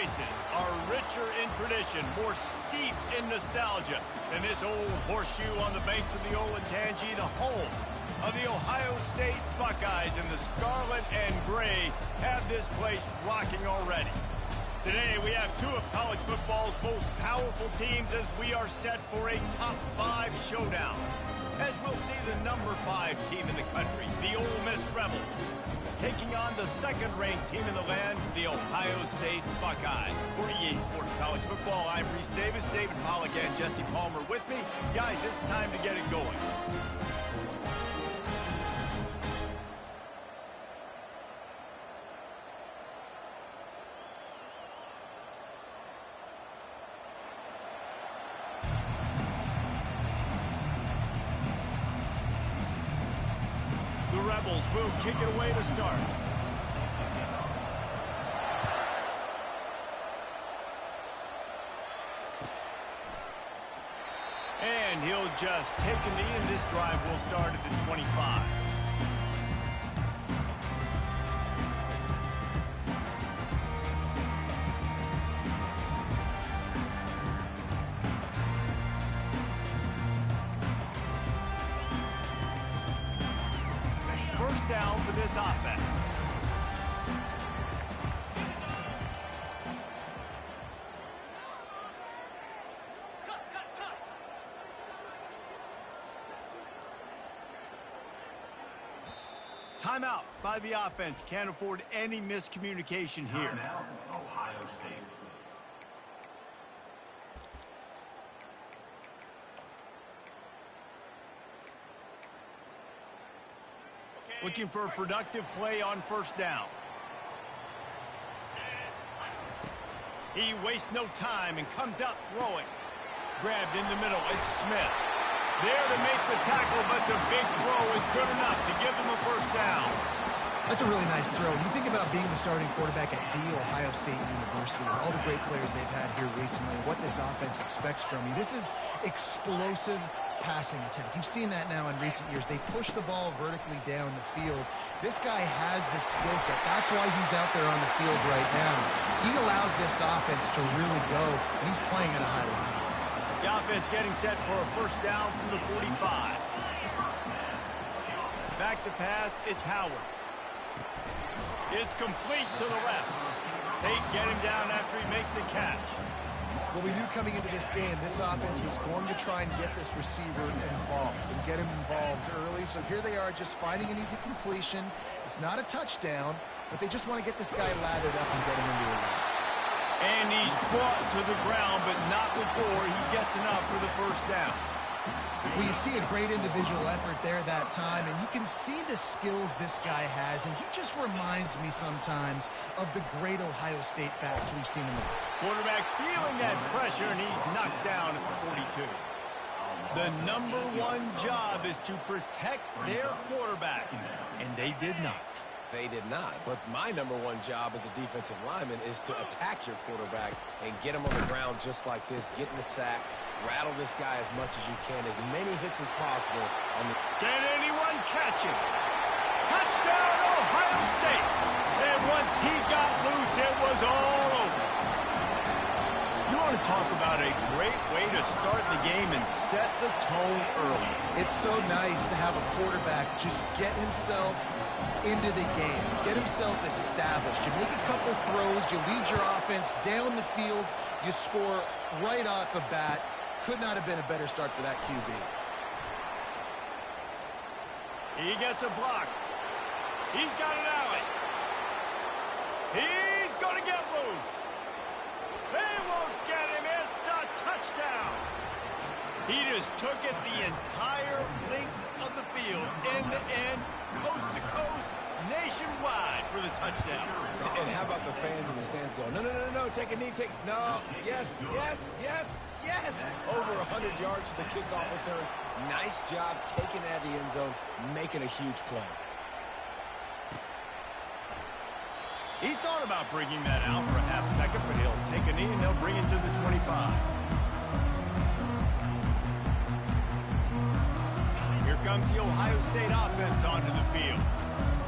places are richer in tradition, more steeped in nostalgia than this old horseshoe on the banks of the Olentangy, the home of the Ohio State Buckeyes, and the scarlet and gray have this place rocking already. Today, we have two of college football's most powerful teams as we are set for a top 5 showdown. As we'll see the number 5 team in the country, the Ole Miss Rebels, taking on the second-ranked team in the land, the Ohio State Buckeyes. For EA Sports College Football, I'm Reese Davis, David Pollack, and Jesse Palmer with me. Guys, it's time to get it going. The Rebels will kick it away to start. And he'll just take a knee, and this drive will start at the 25. First down for this offense. Timeout by the offense. Can't afford any miscommunication here. Timeout, Ohio State. Looking for a productive play on first down. He wastes no time and comes out throwing. Grabbed in the middle, it's Smith. There to make the tackle, but the big throw is good enough to give them a first down. That's a really nice throw. You think about being the starting quarterback at The Ohio State University, with all the great players they've had here recently, what this offense expects from you. This is explosive passing attack. You've seen that now in recent years. They push the ball vertically down the field. This guy has the skill set. That's why he's out there on the field right now. He allows this offense to really go, and he's playing at a high level. The offense getting set for a first down from the 45. Back to pass, it's Howard. It's complete to the left. They get him down after he makes the catch. Well, we knew coming into this game, this offense was going to try and get this receiver involved and get him involved early. So here they are just finding an easy completion. It's not a touchdown, but they just want to get this guy lathered up and get him into the run. And he's brought to the ground, but not before he gets enough for the first down. Well, you see a great individual effort there that time, and you can see the skills this guy has, and he just reminds me sometimes of the great Ohio State backs we've seen in the league. Quarterback feeling that pressure, and he's knocked down at the 42. The number 1 job is to protect their quarterback, and they did not. They did not, but my number 1 job as a defensive lineman is to attack your quarterback and get him on the ground just like this, get in the sack, rattle this guy as much as you can, as many hits as possible. Can anyone catch him? Touchdown, Ohio State! And once he got loose, it was all over. You want to talk about a great way to start the game and set the tone early. It's so nice to have a quarterback just get himself into the game, get himself established. You make a couple throws, you lead your offense down the field, you score right off the bat. Could not have been a better start for that QB. He gets a block. He's got an alley. He's going to get loose. They won't get him. It's a touchdown. He just took it the entire length of the field, end to end, coast to coast, nationwide for the touchdown. And how about the fans in the stands going, no, no, no, no, take a knee, no, yes, yes, yes, yes. Over 100 yards to the kickoff return. Nice job taking it at the end zone, making a huge play. He thought about bringing that out for a half second, but he'll take a knee and they'll bring it to the 25. Here comes the Ohio State offense onto the field.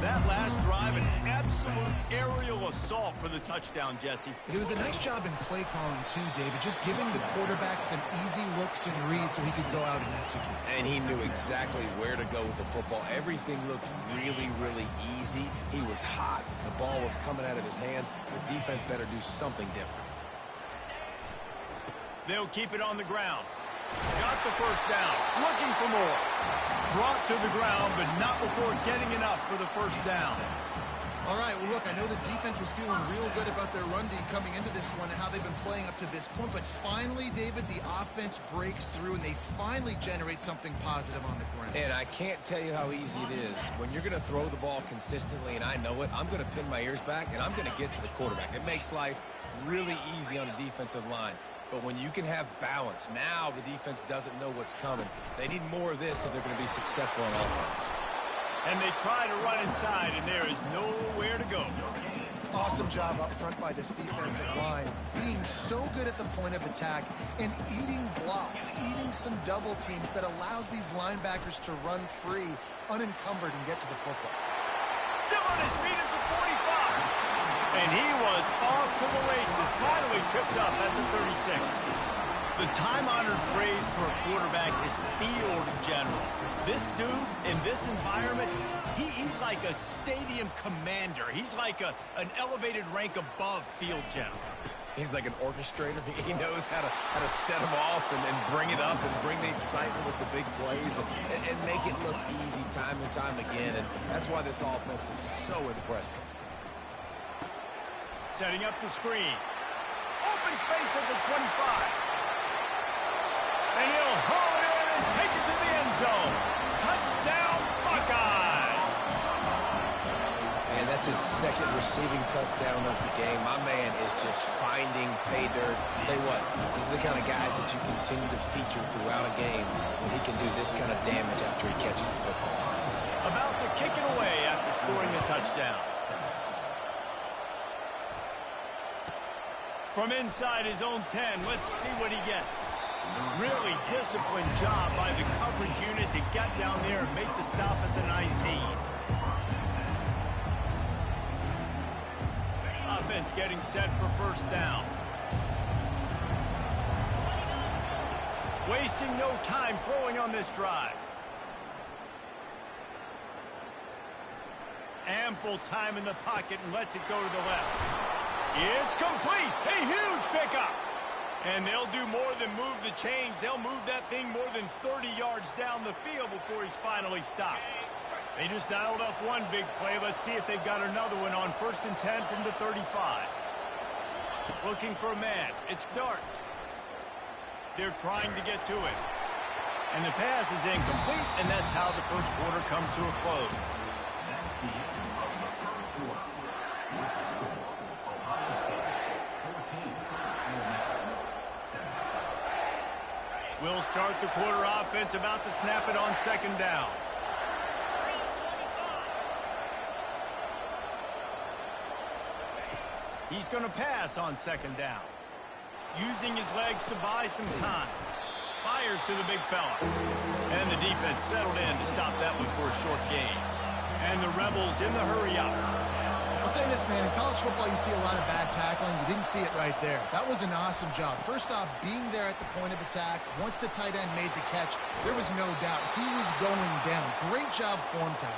That last drive, an absolute aerial assault for the touchdown, Jesse. It was a nice job in play calling too, David, just giving the quarterback some easy looks and reads so he could go out and execute. And he knew exactly where to go with the football. Everything looked really, really easy. He was hot. The ball was coming out of his hands. The defense better do something different. They'll keep it on the ground. Got the first down. Looking for more. Brought to the ground, but not before getting enough for the first down. All right, well, look, I know the defense was feeling real good about their run D coming into this one and how they've been playing up to this point, but finally, David, the offense breaks through and they finally generate something positive on the ground. And I can't tell you how easy it is. When you're going to throw the ball consistently, and I know it, I'm going to pin my ears back, and I'm going to get to the quarterback. It makes life really easy on a defensive line. But when you can have balance, now the defense doesn't know what's coming. They need more of this if they're going to be successful on offense. And they try to run inside, and there is nowhere to go. Awesome job up front by this defensive line, being so good at the point of attack and eating blocks, eating some double teams that allows these linebackers to run free, unencumbered, and get to the football. Still on his feet at the 45. And he was off to the races, finally tripped up at the 36. The time-honored phrase for a quarterback is field general. This dude, in this environment, he's like a stadium commander. He's like an elevated rank above field general. He's like an orchestrator. He knows how to set them off and then bring it up and bring the excitement with the big plays and make it look easy time and time again. And that's why this offense is so impressive. Setting up the screen. Open space at the 25. And he'll haul it in and take it to the end zone. Touchdown, Buckeyes! And that's his second receiving touchdown of the game. My man is just finding pay dirt. Tell you what, these are the kind of guys that you continue to feature throughout a game when he can do this kind of damage after he catches the football. About to kick it away after scoring a touchdown. From inside his own 10, let's see what he gets. Really disciplined job by the coverage unit to get down there and make the stop at the 19. Offense getting set for first down. Wasting no time throwing on this drive. Ample time in the pocket and lets it go to the left. It's complete. A huge pickup. And they'll do more than move the chains. They'll move that thing more than 30 yards down the field before he's finally stopped. They just dialed up one big play. Let's see if they've got another one on 1st and 10 from the 35. Looking for a man. It's Dart. They're trying to get to it. And the pass is incomplete, and that's how the first quarter comes to a close. We'll start the quarter offense, about to snap it on second down. He's going to pass on second down. Using his legs to buy some time. Fires to the big fella. And the defense settled in to stop that one for a short gain. And the Rebels in the hurry up. I'll say this, man, in college football you see a lot of bad tackling. You didn't see it right there. That was an awesome job. First off, being there at the point of attack. Once the tight end made the catch, there was no doubt he was going down. Great job form tackle.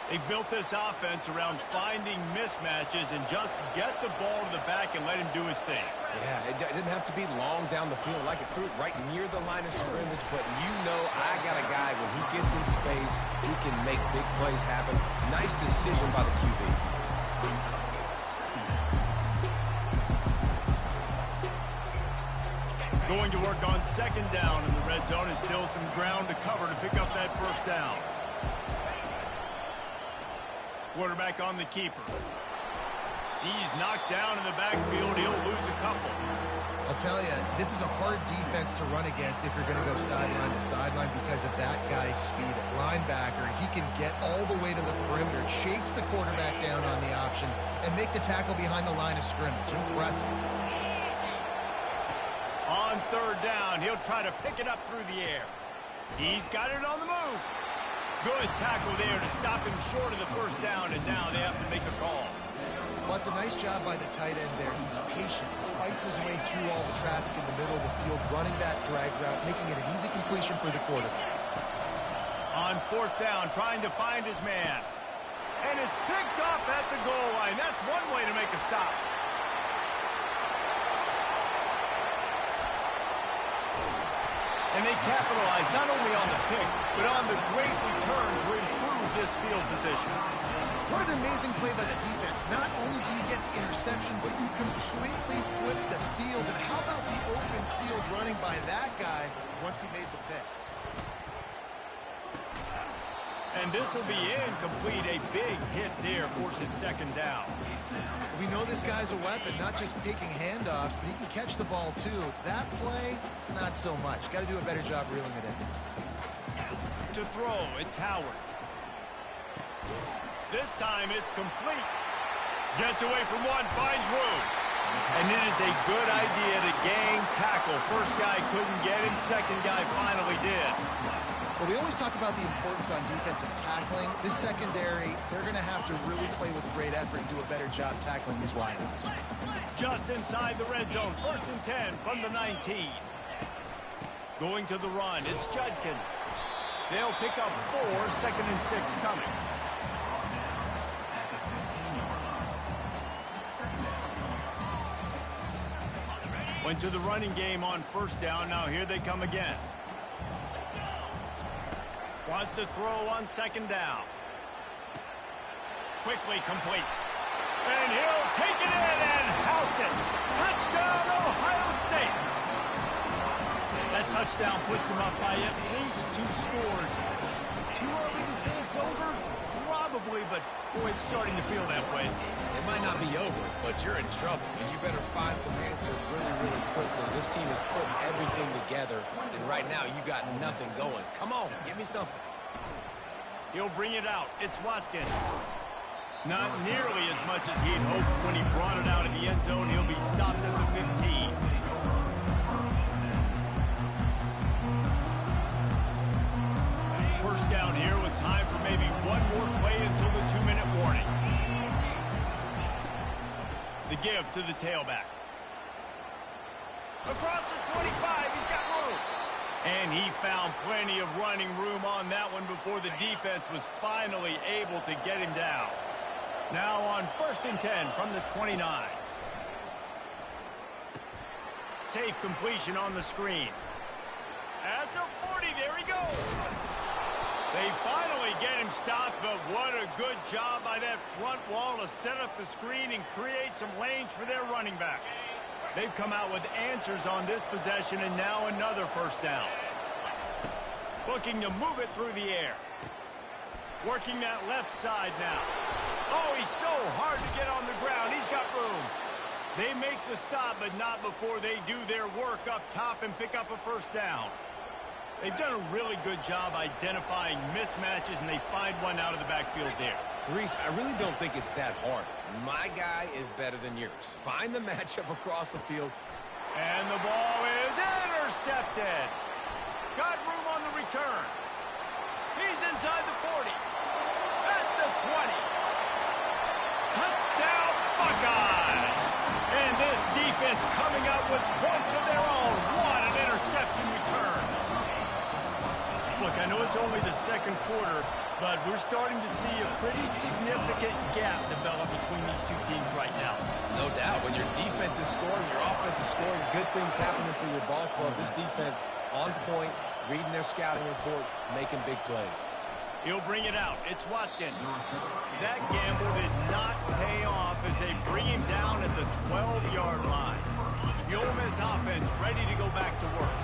They built this offense around finding mismatches and just get the ball to the back and let him do his thing. Yeah, it didn't have to be long down the field. Like it threw it right near the line of scrimmage, but you know I got a guy, when he gets in space, he can make big plays happen. Nice decision by the QB. Going to work on second down in the red zone, and still some ground to cover to pick up that first down. Quarterback on the keeper. He's knocked down in the backfield. He'll lose a couple. I'll tell you, this is a hard defense to run against if you're going to go sideline to sideline because of that guy's speed at linebacker. He can get all the way to the perimeter, chase the quarterback down on the option, and make the tackle behind the line of scrimmage. Impressive. On third down, he'll try to pick it up through the air. He's got it on the move. Good tackle there to stop him short of the first down, and now they have to make a call. Well, it's a nice job by the tight end there. He's patient, fights his way through all the traffic in the middle of the field, running that drag route, making it an easy completion for the quarterback. On fourth down, trying to find his man. And it's picked off at the goal line. That's one way to make a stop. And they capitalize not only on the pick, but on the great return to improve this field position. What an amazing play by the defense. Not only do you get the interception, but you completely flip the field. And how about the open field running by that guy once he made the pick? And this will be incomplete. A big hit there forces second down. We know this guy's a weapon, not just taking handoffs, but he can catch the ball too. That play, not so much. Got to do a better job reeling it in. To throw, it's Howard. This time it's complete. Gets away from one, finds room. And it is a good idea to gang tackle. First guy couldn't get him, second guy finally did. Well, we always talk about the importance on defensive tackling. This secondary, they're going to have to really play with great effort and do a better job tackling these wideouts. Just inside the red zone, 1st and 10 from the 19. Going to the run, it's Judkins. They'll pick up 4, 2nd and 6 coming. Went to the running game on first down. Now here they come again. Wants to throw on second down. Quickly complete. And he'll take it in and house it. Touchdown, Ohio State. That touchdown puts them up by at least 2 scores. Too early to say it's over? Probably, but boy, it's starting to feel that way. It might not be over, but you're in trouble, and you better find some answers really, really quickly. This team is putting everything together, and right now you got nothing going. Come on, give me something. He'll bring it out. It's Watkins. Not nearly as much as he'd hoped when he brought it out in the end zone. He'll be stopped at the 15. First down here with time for maybe one more play until the 2-minute warning. The give to the tailback. Across the 25, he's got room. And he found plenty of running room on that one before the defense was finally able to get him down. Now on 1st and 10 from the 29. Safe completion on the screen. At the 40, there he goes. They finally get him stopped, but what a good job by that front wall to set up the screen and create some lanes for their running back. They've come out with answers on this possession, and now another first down. Looking to move it through the air. Working that left side now. Oh, he's so hard to get on the ground. He's got room. They make the stop, but not before they do their work up top and pick up a first down. They've done a really good job identifying mismatches, and they find one out of the backfield there. Reese, I really don't think it's that hard. My guy is better than yours. Find the matchup across the field. And the ball is intercepted. Got room on the return. He's inside the 40. At the 20. Touchdown, Buckeyes. And this defense coming up with points of their own. What an interception return. Look, I know it's only the second quarter, but we're starting to see a pretty significant gap develop between these two teams right now. No doubt. When your defense is scoring, your offense is scoring, good things happening for your ball club. This defense on point, reading their scouting report, making big plays. He'll bring it out. It's Watkins. That gamble did not pay off as they bring him down at the 12-yard line. The Ole Miss offense ready to go back to work.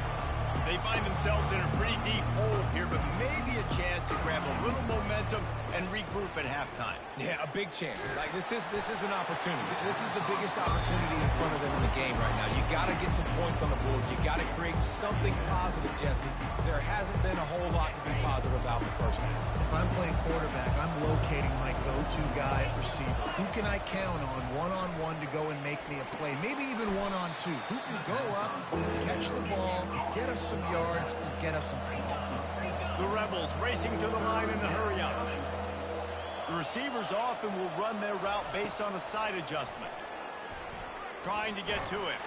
They find themselves in a pretty deep hole here, but maybe a chance to grab a little momentum and regroup at halftime. Yeah, a big chance. Like this is an opportunity. This is the biggest opportunity in front of them in the game right now. You got to get some points on the board. You got to create something positive, Jesse. There hasn't been a whole lot to be positive about in the first half. If I'm playing quarterback, I'm locating my go-to guy at receiver. Who can I count on one-on-one to go and make me a play? Maybe even one-on-two. Who can go up, catch the ball, get us some yards, and get us some points? The Rebels racing to the line in a hurry-up. The receivers often will run their route based on a side adjustment. Trying to get to him.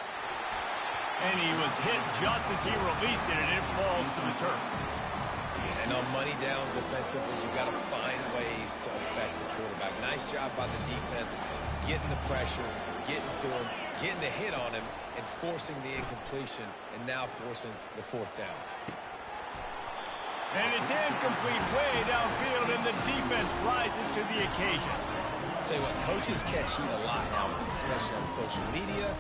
And he was hit just as he released it, and it falls to the turf. And on money down defensively, you've got to find ways to affect the quarterback. Nice job by the defense, getting the pressure, getting to him, getting the hit on him, and forcing the incompletion, and now forcing the fourth down. And it's incomplete way downfield, and the defense rises to the occasion. I'll tell you what, coaches catch heat a lot now, especially on social media.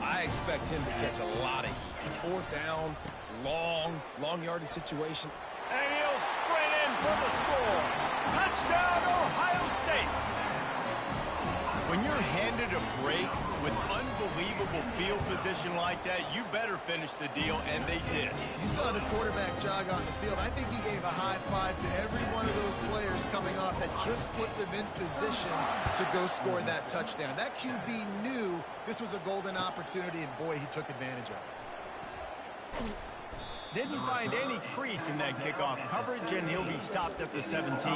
I expect him to catch a lot of heat. Fourth down, long yardage situation. And he'll sprint in for the score. Touchdown, Ohio State. When you're handed a break with unbelievable field position like that, you better finish the deal, and they did. You saw the quarterback jog on the field. I think he gave a high five to every one of those players coming off that just put them in position to go score that touchdown. That QB knew this was a golden opportunity, and boy, he took advantage of it. Didn't find any crease in that kickoff coverage, and he'll be stopped at the 17.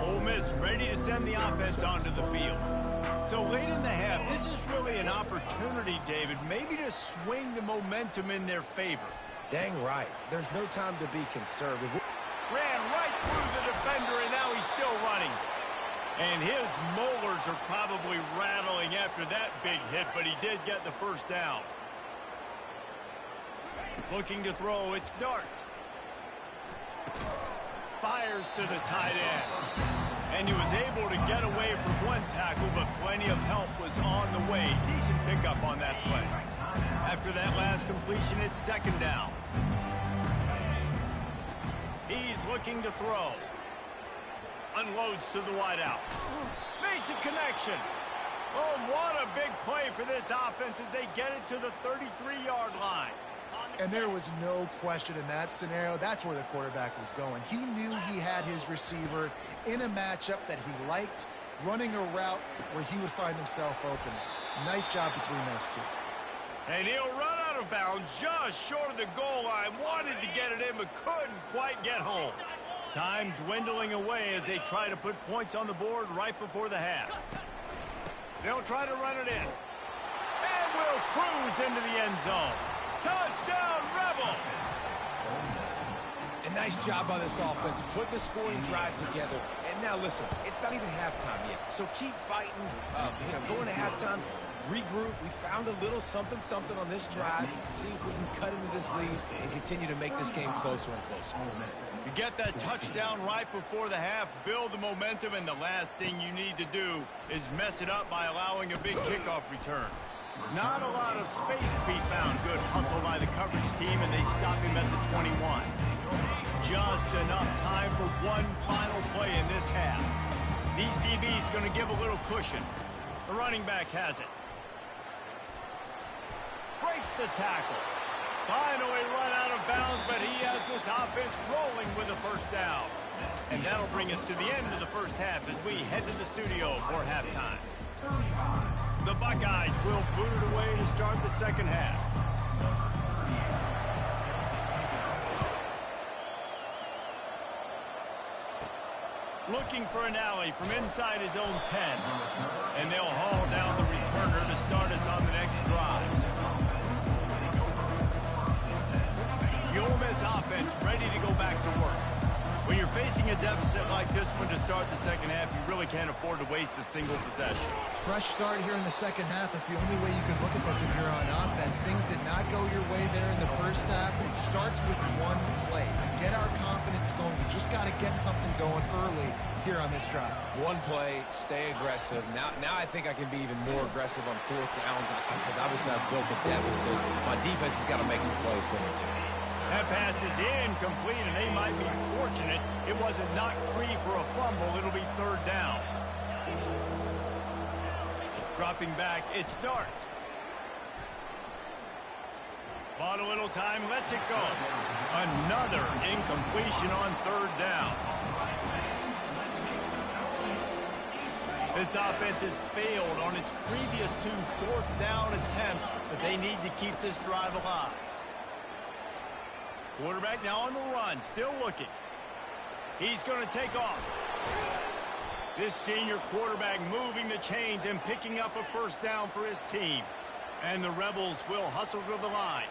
Ole Miss ready to send the offense onto the field. So late in the half, this is really an opportunity, David, maybe to swing the momentum in their favor. Dang right. There's no time to be conservative. Ran right through the defender, and now he's still running. And his molars are probably rattling after that big hit, but he did get the first down. Looking to throw, it's Dart. Fires to the tight end. And he was able to get away from one tackle, but plenty of help was on the way. Decent pickup on that play. After that last completion, it's second down. He's looking to throw. Unloads to the wideout. Makes a connection. Oh, what a big play for this offense as they get it to the 33-yard line. And there was no question in that scenario. That's where the quarterback was going. He knew he had his receiver in a matchup that he liked, running a route where he would find himself open. Nice job between those two. And he'll run out of bounds just short of the goal line. Wanted to get it in, but couldn't quite get home. Time dwindling away as they try to put points on the board right before the half. They'll try to run it in. And will cruise into the end zone. Touchdown, Rebels! A nice job by this offense. Put the scoring drive together. And now listen, it's not even halftime yet. So keep fighting. Going to halftime, regroup. We found a little something on this drive. See if we can cut into this lead and continue to make this game closer and closer. You get that touchdown right before the half, build the momentum, and the last thing you need to do is mess it up by allowing a big kickoff return. Not a lot of space to be found. Good hustle by the coverage team, and they stop him at the 21. Just enough time for one final play in this half. These DBs going to give a little cushion. The running back has it. Breaks the tackle. Finally run out of bounds, but he has this offense rolling with a first down. And that'll bring us to the end of the first half as we head to the studio for halftime. The Buckeyes will boot it away to start the second half. Looking for an alley from inside his own 10. And they'll haul down the returner to start us on the next drive. The Ole Miss offense ready to go back to work. When you're facing a deficit like this one to start the second half, you really can't afford to waste a single possession. Fresh start here in the second half. That's the only way you can look at this if you're on offense. Things did not go your way there in the first half. It starts with one play. To get our confidence going, we just got to get something going early here on this drive. One play, stay aggressive. Now I think I can be even more aggressive on fourth downs because obviously I've built a deficit. My defense has got to make some plays for me too. That pass is incomplete, and they might be fortunate it wasn't knocked free for a fumble. It'll be third down. Dropping back, it's Dart. Bought a little time, lets it go. Another incompletion on third down. This offense has failed on its previous 2 fourth-down attempts, but they need to keep this drive alive. Quarterback now on the run, still looking. He's going to take off. This senior quarterback moving the chains and picking up a first down for his team. And the Rebels will hustle to the line.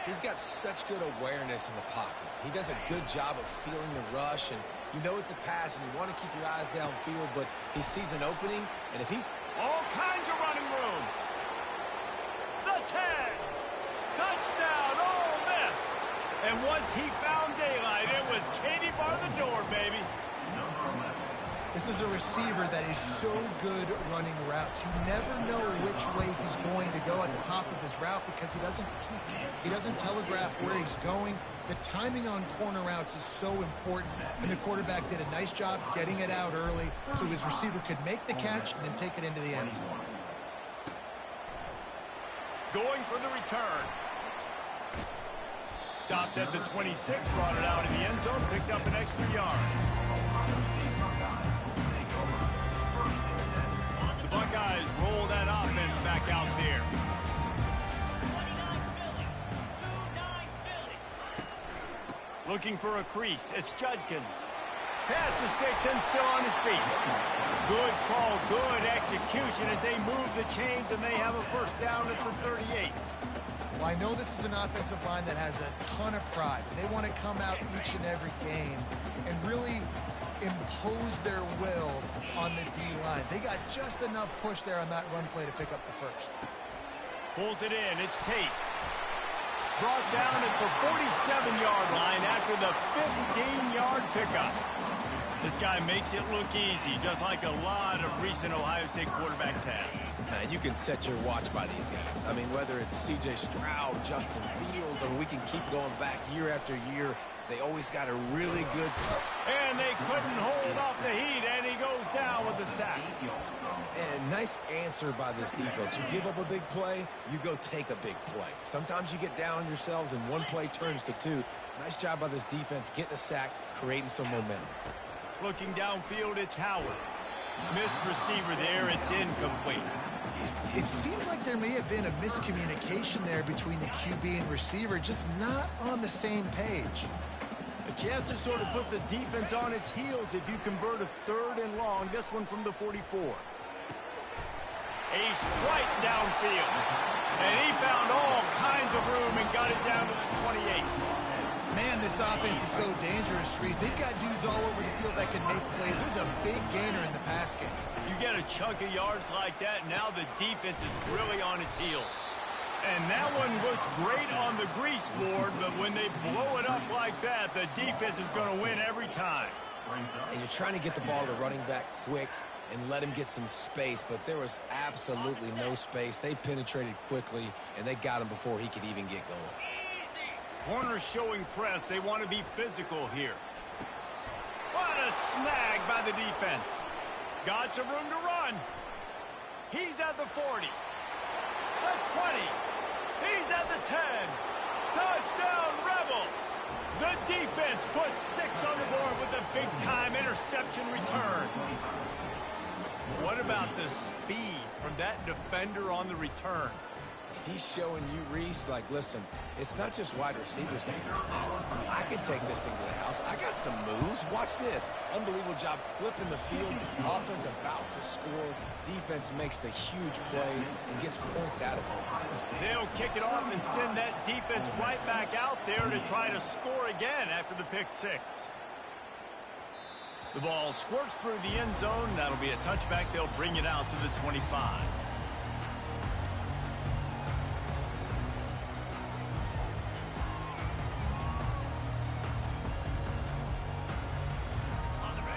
He's got such good awareness in the pocket. He does a good job of feeling the rush, and you know it's a pass, and you want to keep your eyes downfield, but he sees an opening, and if he's... All kinds of running room. The 10. Touchdown, Ole Miss. And once he found daylight, it was Katie bar the door, baby. This is a receiver that is so good running routes. You never know which way he's going to go at the top of his route because he doesn't peek. He doesn't telegraph where he's going. The timing on corner routes is so important, and the quarterback did a nice job getting it out early so his receiver could make the catch and then take it into the end zone. Going for the return. Stopped at the 26, brought it out in the end zone, picked up an extra yard. The Buckeyes roll that offense back out there. Looking for a crease. It's Judkins. Pass the sticks and still on his feet. Good call, good execution as they move the chains and they have a first down at the 38. Well, I know this is an offensive line that has a ton of pride. They want to come out each and every game and really impose their will on the D-line. They got just enough push there on that run play to pick up the first. Pulls it in. It's Tate. Brought down at the 47-yard line after the 15-yard pickup. This guy makes it look easy, just like a lot of recent Ohio State quarterbacks have. And you can set your watch by these guys. I mean, whether it's C.J. Stroud, Justin Fields, or we can keep going back year after year, they always got a really good... And they couldn't hold off the heat, and he goes down with the sack. And nice answer by this defense. You give up a big play, you go take a big play. Sometimes you get down on yourselves, and one play turns to two. Nice job by this defense, getting a sack, creating some momentum. Looking downfield, it's Howard. Missed receiver there, it's incomplete. It seemed like there may have been a miscommunication there between the QB and receiver, just not on the same page. A chance to sort of put the defense on its heels if you convert a third and long, this one from the 44. A strike downfield. And he found all kinds of room and got it down to the 28. Man, this offense is so dangerous, Reese. They've got dudes all over the field that can make plays. There's a big gainer in the pass game. You get a chunk of yards like that, now the defense is really on its heels. And that one looked great on the grease board, but when they blow it up like that, the defense is going to win every time. And you're trying to get the ball to the running back quick and let him get some space, but there was absolutely no space. They penetrated quickly, and they got him before he could even get going. Corners showing press. They want to be physical here. What a snag by the defense. Got some room to run. He's at the 40. The 20. He's at the 10. Touchdown, Rebels. The defense puts 6 on the board with a big-time interception return. What about the speed from that defender on the return? He's showing you, Reese, like, listen, it's not just wide receivers that I can take this thing to the house. I got some moves. Watch this. Unbelievable job flipping the field. Offense about to score. Defense makes the huge plays and gets points out of it. They'll kick it off and send that defense right back out there to try to score again after the pick 6. The ball squirts through the end zone. That'll be a touchback. They'll bring it out to the 25.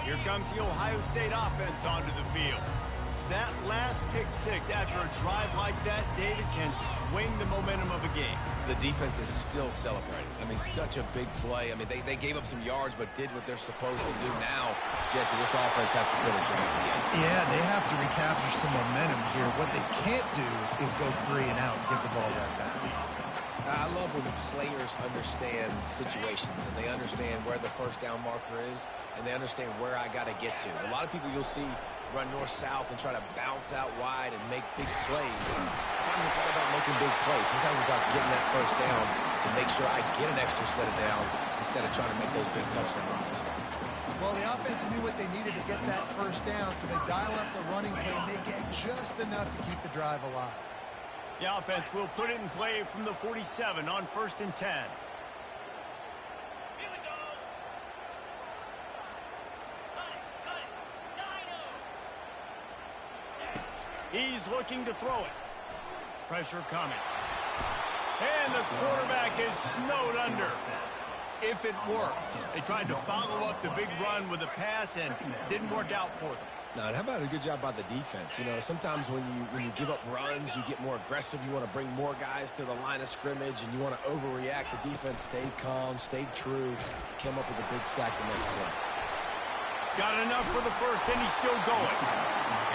Here comes the Ohio State offense onto the field. That last pick 6 after a drive like that, David, can swing the momentum of a game. The defense is still celebrating. I mean, such a big play. I mean, they gave up some yards but did what they're supposed to do. Now, Jesse, this offense has to put a drive together. Yeah, they have to recapture some momentum here. What they can't do is go 3 and out and give the ball right back. I love when players understand situations and they understand where the first down marker is and they understand where I got to get to. A lot of people you'll see run north-south and try to bounce out wide and make big plays. Sometimes it's not about making big plays. Sometimes it's about getting that first down to make sure I get an extra set of downs instead of trying to make those big touchdown runs. Well, the offense knew what they needed to get that first down, so they dial up the running play and they get just enough to keep the drive alive. The offense will put it in play from the 47 on 1st and 10. He's looking to throw it. Pressure coming. And the quarterback is snowed under. If it works. They tried to follow up the big run with a pass and didn't work out for them. Now, how about a good job by the defense? You know, sometimes when you give up runs, you get more aggressive. You want to bring more guys to the line of scrimmage, and you want to overreact. The defense stayed calm, stayed true, came up with a big sack the next play. Got enough for the first, and he's still going.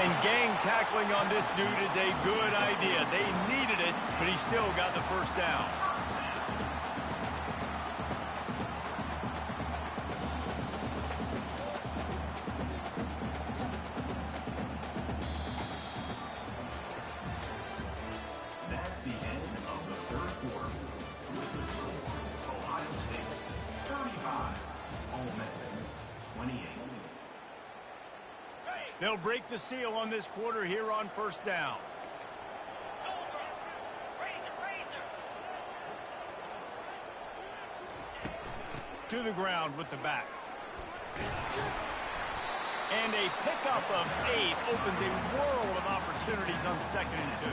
And gang tackling on this dude is a good idea. They needed it, but he still got the first down. That's the end of the third quarter. With the score, Ohio State 35, Ole Miss 28. They'll break the seal on this quarter here on first down. To the ground with the back. And a pickup of 8 opens a world of opportunities on 2nd and 2.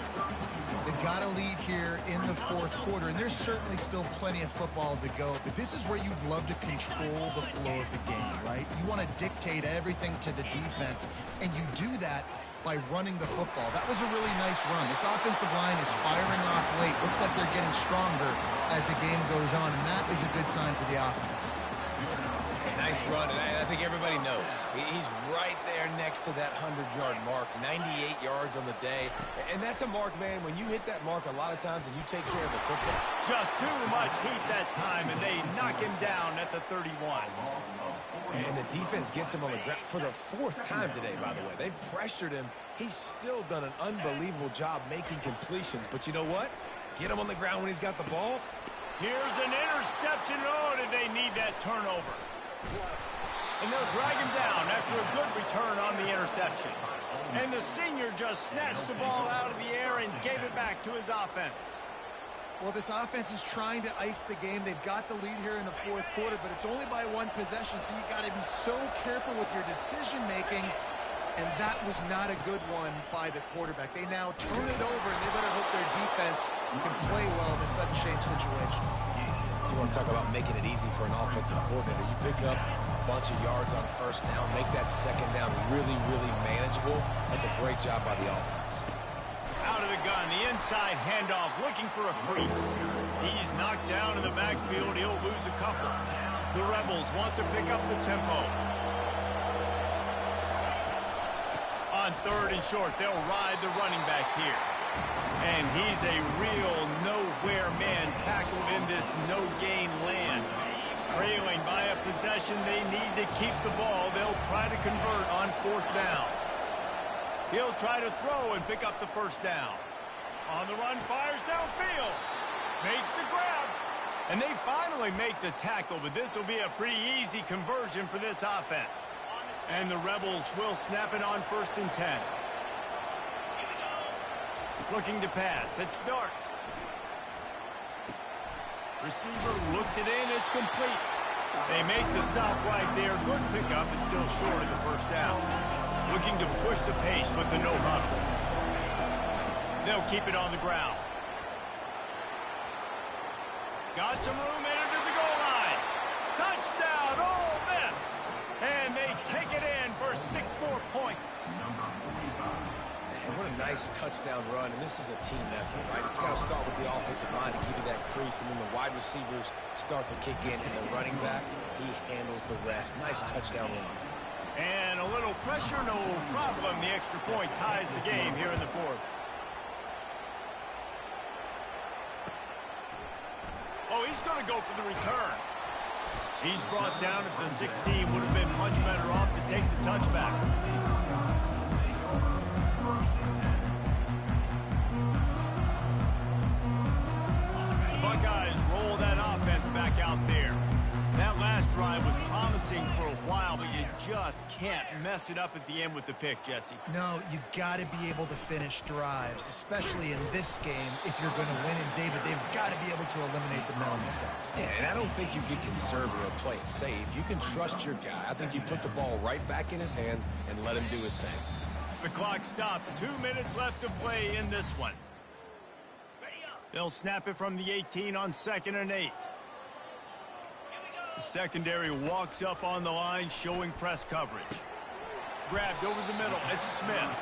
They've got a lead here in the fourth quarter, and there's certainly still plenty of football to go, but this is where you'd love to control the flow of the game, right? You want to dictate everything to the defense, and you do that by running the football. That was a really nice run. This offensive line is firing off late. Looks like they're getting stronger as the game goes on, and that is a good sign for the offense. Nice run, and I think everybody knows. He's right there next to that 100-yard mark, 98 yards on the day. And that's a mark, man, when you hit that mark a lot of times and you take care of the football. Just too much heat that time, and they knock him down at the 31. And the defense gets him on the ground for the 4th time today, by the way. They've pressured him. He's still done an unbelievable job making completions. But you know what? Get him on the ground when he's got the ball. Here's an interception. Oh, did they need that turnover? And they'll drag him down after a good return on the interception. And the senior just snatched the ball out of the air and gave it back to his offense. Well, this offense is trying to ice the game. They've got the lead here in the fourth quarter, but it's only by 1 possession, so you got to be so careful with your decision-making. And that was not a good one by the quarterback. They now turn it over, and they better hope their defense can play well in a sudden change situation. You want to talk about making it easy for an offensive coordinator. You pick up a bunch of yards on first down, make that second down really, really manageable. That's a great job by the offense. Out of the gun, the inside handoff, looking for a crease. He's knocked down in the backfield. He'll lose a couple. The Rebels want to pick up the tempo. On 3rd and short, they'll ride the running back here. And he's a real nowhere man tackled in this no-gain land. Trailing by a possession, they need to keep the ball. They'll try to convert on 4th down. He'll try to throw and pick up the first down. On the run, fires downfield. Makes the grab. And they finally make the tackle, but this will be a pretty easy conversion for this offense. And the Rebels will snap it on 1st and 10. Looking to pass. It's Dart. Receiver looks it in. It's complete. They make the stop right there. Good pickup. It's still short of the first down. Looking to push the pace with the no huddle. They'll keep it on the ground. Got some room into the goal line. Touchdown, Ole Miss. And they take it in for 6 more points. And what a nice touchdown run, and this is a team effort, right? It's got to start with the offensive line to give you that crease, and then the wide receivers start to kick in, and the running back, he handles the rest. Nice touchdown run. And a little pressure, no problem. The extra point ties the game here in the 4th. He's going to go for the return. He's brought down at the 16. Would have been much better off to take the touchback. The Buckeyes roll that offense back out there. That last drive was promising for a while, but you just can't mess it up at the end with the pick, Jesse. No, you got to be able to finish drives, especially in this game. If you're going to win, and David, they've got to be able to eliminate the mental mistakes. Yeah, and I don't think you get conservative or play it safe. You can trust your guy. I think you put the ball right back in his hands and let him do his thing. The clock stopped. 2 minutes left to play in this one. They'll snap it from the 18 on 2nd and 8. The secondary walks up on the line, showing press coverage. Grabbed over the middle. It's Smith.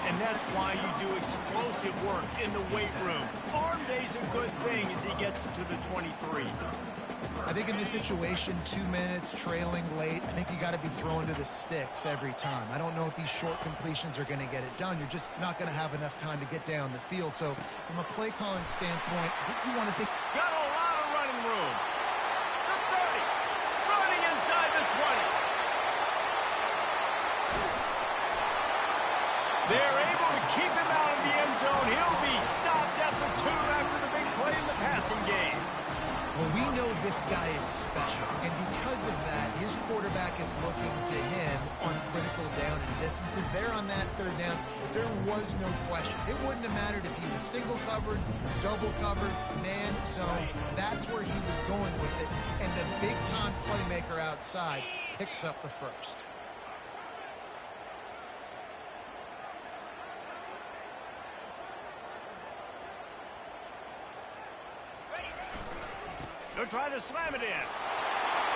And that's why you do explosive work in the weight room. Arm day's a good thing as he gets it to the 23. I think in this situation, 2 minutes, trailing late, I think you got to be throwing to the sticks every time. I don't know if these short completions are going to get it done. You're just not going to have enough time to get down the field. So from a play calling standpoint, I think you want to think. Got a lot of running room. The 30. Running inside the 20. They're able to keep him out of the end zone. He'll be stopped at the 2 after the big play in the passing game. Well, we know this guy is special, and because of that, his quarterback is looking to him on critical down and distances. There on that 3rd down, there was no question. It wouldn't have mattered if he was single covered, double covered, man zone. That's where he was going with it, and the big-time playmaker outside picks up the first. They're trying to slam it in.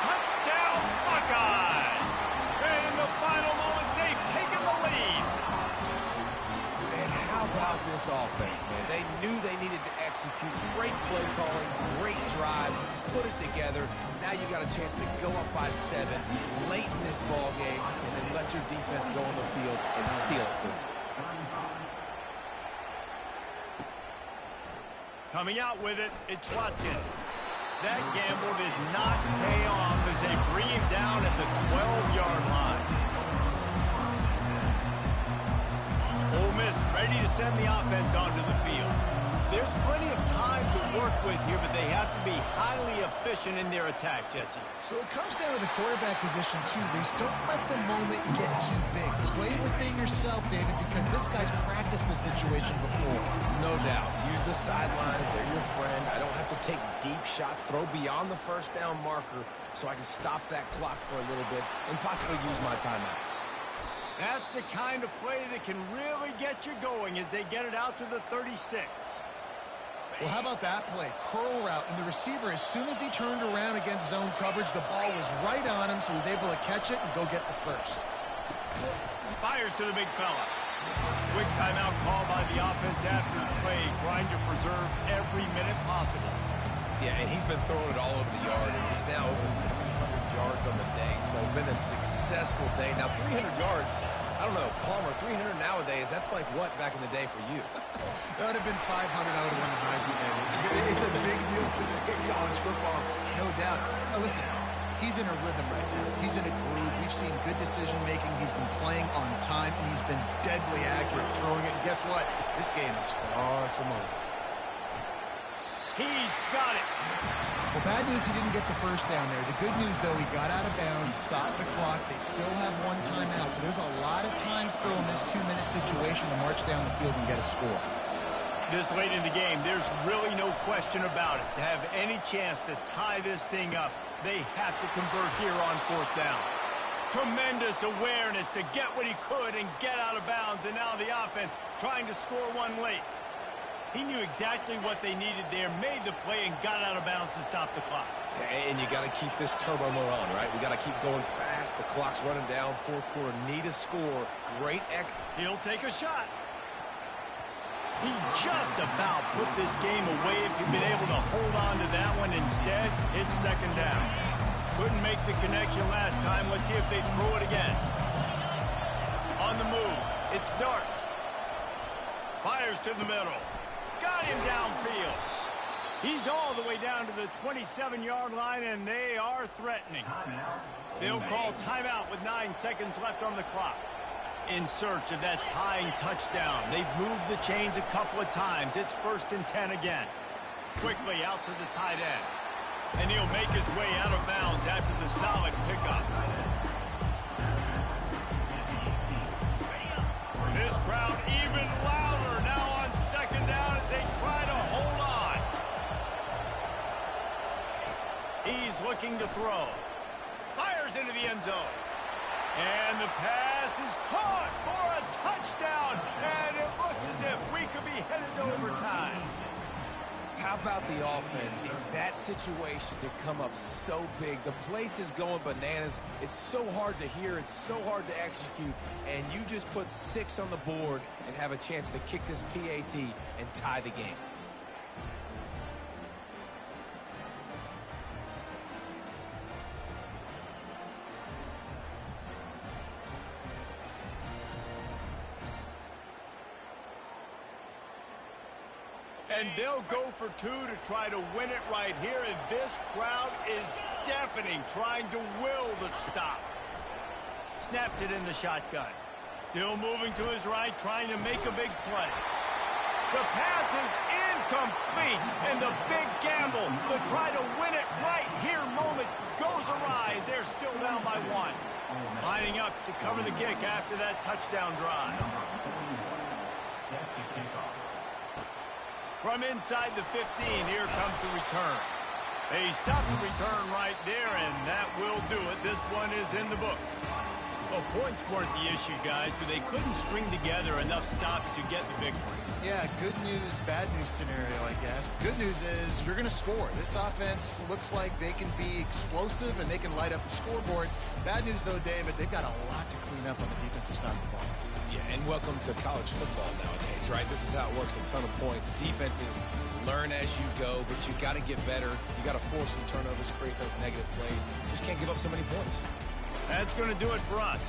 Touchdown, Buckeyes! And in the final moments, they've taken the lead. And how about this offense, man? They knew they needed to execute. Great play calling, great drive, put it together. Now you got a chance to go up by 7 late in this ball game and then let your defense go on the field and seal it for you. Coming out with it, it's Watkins. That gamble did not pay off as they bring him down at the 12-yard line. Ole Miss ready to send the offense onto the field. There's plenty of time to work with here, but they have to be highly efficient in their attack, Jesse. So it comes down to the quarterback position too, Reese. Don't let the moment get too big. Play within yourself, David, because this guy's practiced the situation before. No doubt. Use the sidelines. They're your friend. I don't have to take deep shots. Throw beyond the 1st down marker so I can stop that clock for a little bit and possibly use my timeouts. That's the kind of play that can really get you going as they get it out to the 36. Well, how about that play? Curl route, and the receiver, as soon as he turned around against zone coverage, the ball was right on him, so he was able to catch it and go get the first. Fires to the big fella. Quick timeout call by the offense after the play, trying to preserve every minute possible. Yeah, and he's been throwing it all over the yard, and he's now over 300 yards on the day, so it's been a successful day. Now, 300 yards, I don't know, Palmer, 300 nowadays, that's like what back in the day for you? That would have been 500. I would have won the Heisman, man. It's a big deal today in college football, no doubt. Now, listen, he's in a rhythm right now. He's in a groove. We've seen good decision-making. He's been playing on time, and he's been deadly accurate throwing it. And guess what? This game is far from over. He's got it. Well, bad news, he didn't get the first down there. The good news, though, he got out of bounds, stopped the clock. They still have 1 timeout, so there's a lot of time still in this 2-minute situation to march down the field and get a score. This late in the game, there's really no question about it. To have any chance to tie this thing up, they have to convert here on 4th down. Tremendous awareness to get what he could and get out of bounds, and now the offense trying to score one late. He knew exactly what they needed there, made the play, and got out of bounds to stop the clock. And you got to keep this turbo mode on, right? We got to keep going fast. The clock's running down. 4th quarter, need a score. Great. He'll take a shot. He just about put this game away if he'd been able to hold on to that one. Instead, it's 2nd down. Couldn't make the connection last time. Let's see if they throw it again. On the move, it's Dart. Fires to the middle. Got him downfield. He's all the way down to the 27-yard line, and they are threatening. They'll call timeout with 9 seconds left on the clock. In search of that tying touchdown. They've moved the chains a couple of times. It's 1st and 10 again. Quickly out to the tight end. And he'll make his way out of bounds after the solid pickup. This crowd even louder now on 2nd down as they try to hold on. He's looking to throw. Fires into the end zone. And the pass is caught for a touchdown. And it looks as if we could be headed to overtime. How about the offense in that situation to come up so big? The place is going bananas. It's so hard to hear. It's so hard to execute. And you just put 6 on the board and have a chance to kick this PAT and tie the game. And they'll go for 2 to try to win it right here. And this crowd is deafening, trying to will the stop. Snaps it in the shotgun. Still moving to his right, trying to make a big play. The pass is incomplete. And the big gamble to try to win it right here moment goes awry as they're still down by 1. Lining up to cover the kick after that touchdown drive. From inside the 15, here comes the return. They stop the return right there, and that will do it. This one is in the book. Well, points weren't the issue, guys, but they couldn't string together enough stops to get the victory. Yeah, good news, bad news scenario, I guess. Good news is you're going to score. This offense looks like they can be explosive and they can light up the scoreboard. Bad news, though, David, they've got a lot to clean up on the defensive side of the ball. Yeah, and welcome to college football nowadays, right? This is how it works, a ton of points. Defenses learn as you go, but you got to get better. You got to force some turnovers, create those negative plays. Just can't give up so many points. That's going to do it for us.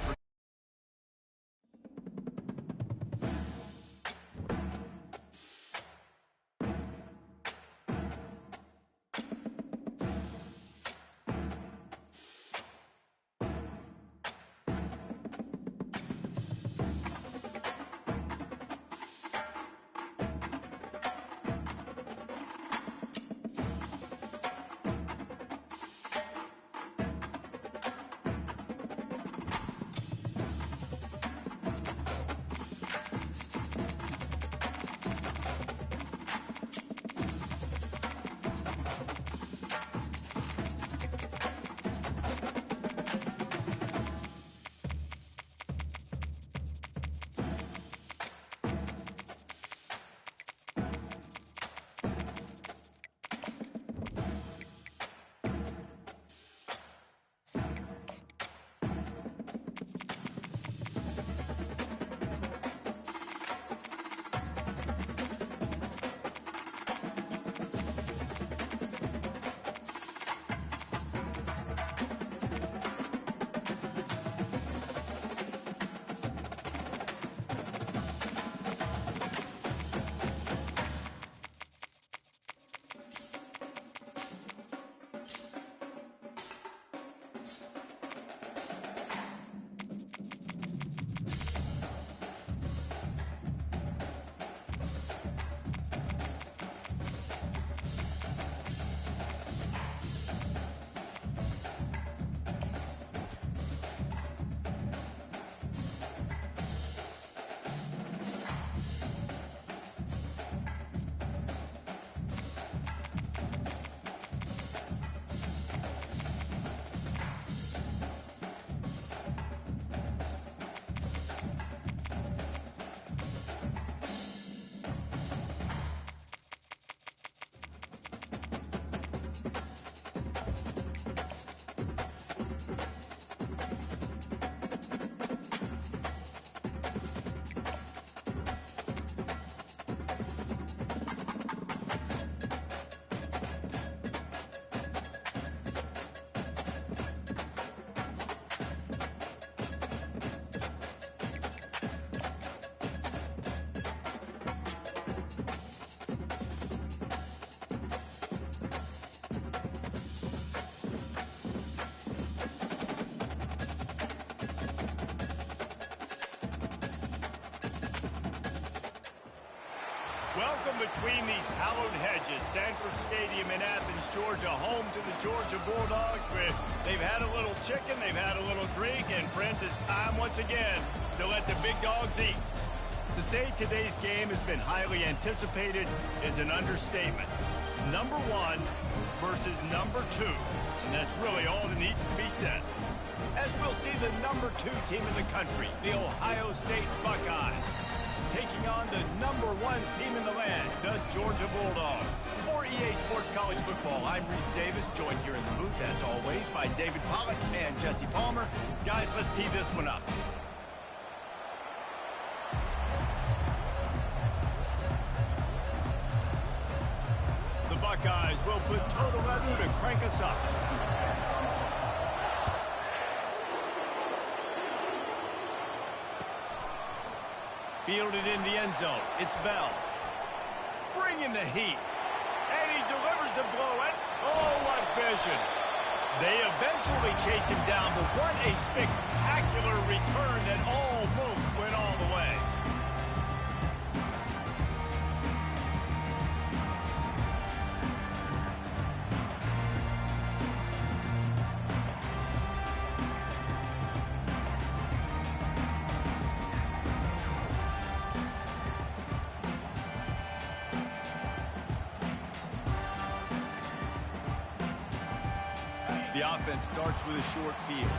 Welcome between these hallowed hedges. Sanford Stadium in Athens, Georgia, home to the Georgia Bulldogs. They've had a little chicken, they've had a little drink, and friends, it's time once again to let the big dogs eat. To say today's game has been highly anticipated is an understatement. Number 1 versus number 2, and that's really all that needs to be said. As we'll see the number 2 team in the country, the Ohio State Buckeyes, taking on the number 1 team in the land, the Georgia Bulldogs. For EA Sports College Football, I'm Reese Davis, joined here in the booth, as always, by David Pollack and Jesse Palmer. Guys, let's tee this one up. The Buckeyes will put total leather to crank us up. Fielded in the end zone. It's Bell. Bringing the heat. And he delivers the blow. And oh, what vision. They eventually chase him down, but what a spectacular return that almost went all the way. The offense starts with a short field.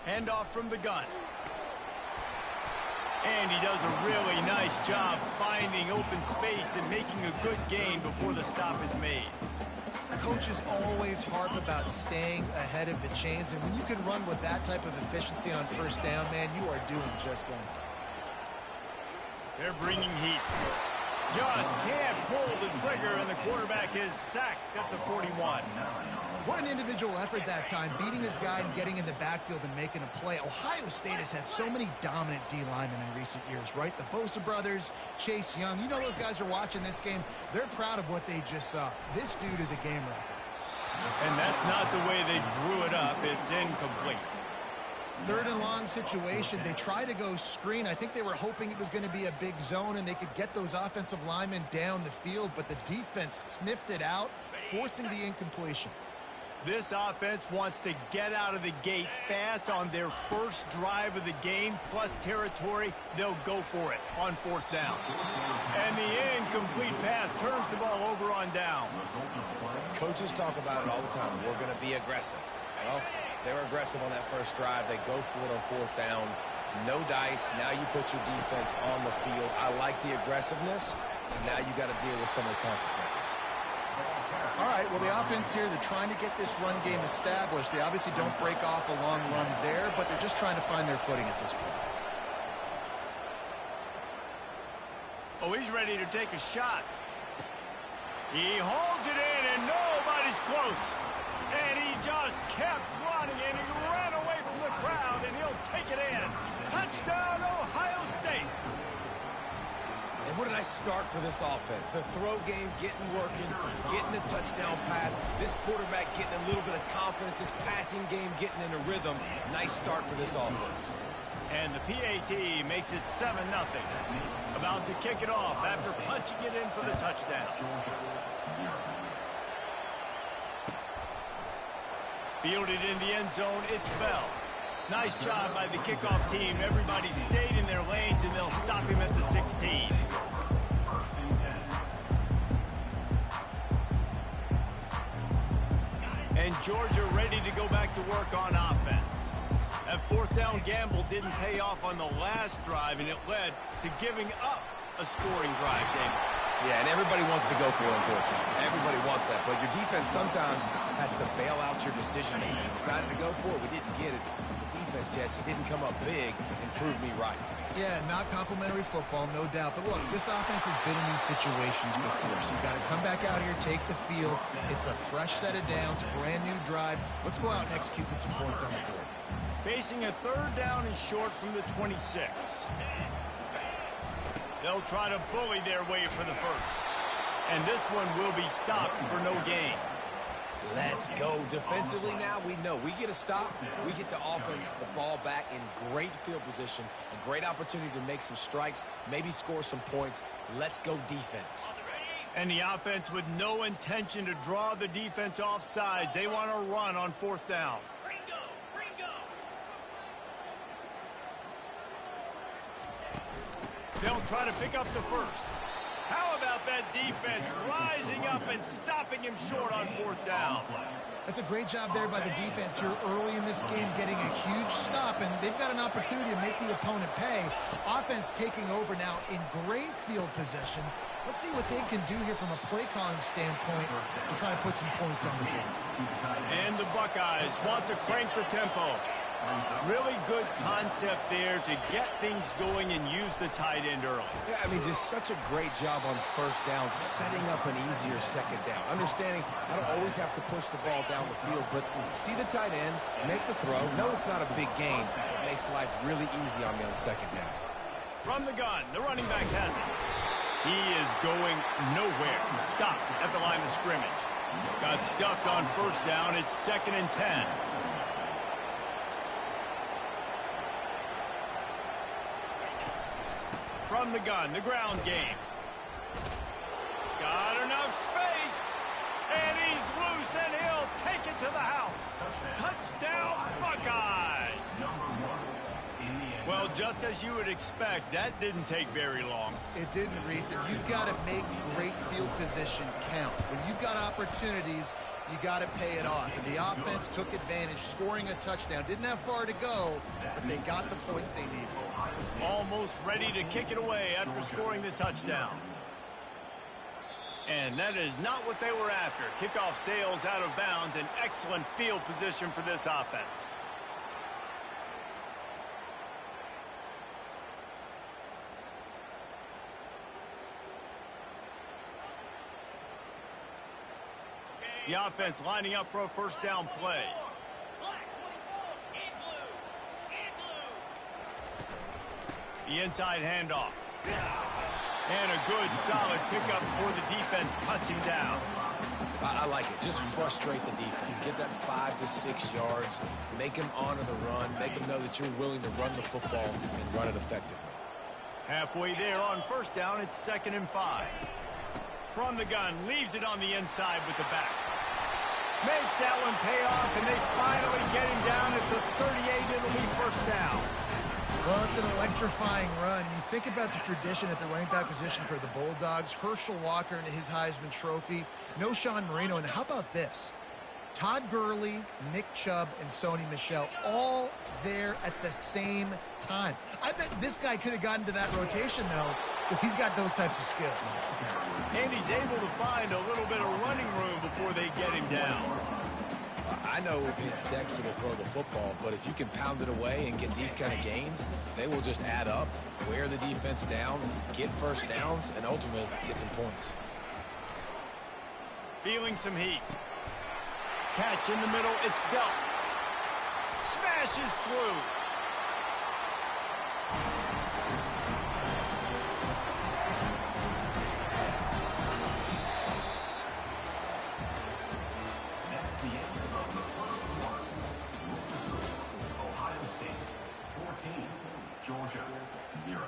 Handoff from the gun. And he does a really nice job finding open space and making a good gain before the stop is made. Coaches always harp about staying ahead of the chains, and when you can run with that type of efficiency on first down, man, you are doing just that. They're bringing heat. Just can't pull the trigger, and the quarterback is sacked at the 41. What an individual effort that time, beating his guy and getting in the backfield and making a play. Ohio State has had so many dominant D linemen in recent years, right? The Bosa brothers, Chase Young. You know those guys are watching this game. They're proud of what they just saw. This dude is a game wrecker. And that's not the way they drew it up. It's incomplete. 3rd and long situation. They try to go screen. I think they were hoping it was going to be a big zone and they could get those offensive linemen down the field, but the defense sniffed it out, forcing the incompletion. This offense wants to get out of the gate fast on their first drive of the game, plus territory. They'll go for it on 4th down. And the incomplete pass turns the ball over on down. Coaches talk about it all the time. We're going to be aggressive. Well, they were aggressive on that first drive. They go for it on 4th down. No dice. Now you put your defense on the field. I like the aggressiveness. Now you got to deal with some of the consequences. All right, well, the offense here, they're trying to get this run game established. They obviously don't break off a long run there, but they're just trying to find their footing at this point. Oh, he's ready to take a shot. He holds it in, and nobody's close. And he just kept running, and he ran away from the crowd, and he'll take it in. Touchdown, Ohio State. And what a nice start for this offense. The throw game getting working, getting the touchdown pass. This quarterback getting a little bit of confidence. This passing game getting in a rhythm. Nice start for this offense. And the PAT makes it 7-0. About to kick it off after punching it in for the touchdown. Fielded in the end zone, it's Bell. Nice job by the kickoff team. Everybody stayed in their lanes, and they'll stop him at the 16. And Georgia ready to go back to work on offense. That 4th down gamble didn't pay off on the last drive, and it led to giving up a scoring drive, David. Yeah, and everybody wants to go for it on 4th down. Everybody wants that, but your defense sometimes has to bail out your decision-making. We decided to go for it. We didn't get it. The defense, Jesse, didn't come up big and prove me right. Yeah, not complimentary football, no doubt. But look, this offense has been in these situations before, so you got to come back out here, take the field. It's a fresh set of downs, brand new drive. Let's go out and execute with some points on the board. Facing a 3rd down and short from the 26. They'll try to bully their way for the first. And this one will be stopped for no gain. Let's go. Defensively now, we know we get a stop. We get the offense the ball back in great field position, a great opportunity to make some strikes, maybe score some points. Let's go defense. And the offense with no intention to draw the defense off sides. They want to run on 4th down. They'll try to pick up the first. How about that defense rising up and stopping him short on 4th down? That's a great job there by the defense here early in this game, getting a huge stop, and they've got an opportunity to make the opponent pay. Offense taking over now in great field possession. Let's see what they can do here from a play calling standpoint to try to put some points on the board. And the Buckeyes want to crank the tempo. Really good concept there to get things going and use the tight end early. Yeah, I mean, just such a great job on 1st down, setting up an easier 2nd down. Understanding I don't always have to push the ball down the field, but see the tight end, make the throw. No, it's not a big gain. It makes life really easy on me on 2nd down. From the gun, the running back has it. He is going nowhere. Stop at the line of scrimmage. Got stuffed on 1st down. It's 2nd and 10. From the gun, the ground game. Got enough space. And he's loose, and he'll take it to the house. Touchdown, Buckeyes. Well, just as you would expect, that didn't take very long. It didn't, Reese, and you've got to make great field position count. When you've got opportunities, you got to pay it off. And the offense took advantage, scoring a touchdown. Didn't have far to go, but they got the points they needed. Almost ready to kick it away after scoring the touchdown. And that is not what they were after. Kickoff sails out of bounds, an excellent field position for this offense. The offense lining up for a 1st down play. The inside handoff. And a good, solid pickup before the defense cuts him down. I like it. Just frustrate the defense. Get that 5 to 6 yards. Make them honor the run. Make them know that you're willing to run the football and run it effectively. Halfway there on 1st down, it's 2nd and 5. From the gun, leaves it on the inside with the back. Makes that one pay off, and they finally get him down at the 38. It'll be 1st down. Well, it's an electrifying run. You think about the tradition at the running back position for the Bulldogs. Herschel Walker and his Heisman Trophy. No Sean Marino. And how about this? Todd Gurley, Nick Chubb, and Sony Michel all there at the same time. I bet this guy could have gotten to that rotation, though, because he's got those types of skills. And he's able to find a little bit of running room before they get him down. I know it's sexy to throw the football, but if you can pound it away and get these kind of gains, they will just add up, wear the defense down, get 1st downs, and ultimately get some points. Feeling some heat. Catch in the middle, it's Belt. Smashes through. That's the end of the 1st quarter. Ohio State 14, Georgia 0.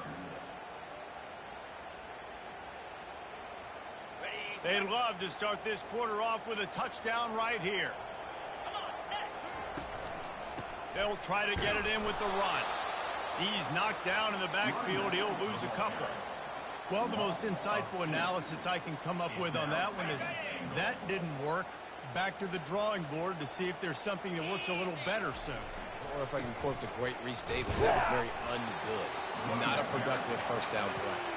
They'd love to start this quarter off with a touchdown right here. They'll try to get it in with the run. He's knocked down in the backfield. He'll lose a couple. Well, the most insightful analysis I can come up with on that one is that didn't work. Back to the drawing board to see if there's something that works a little better soon. Or if I can quote the great Reese Davis, that was very ungood. Not a productive 1st down play.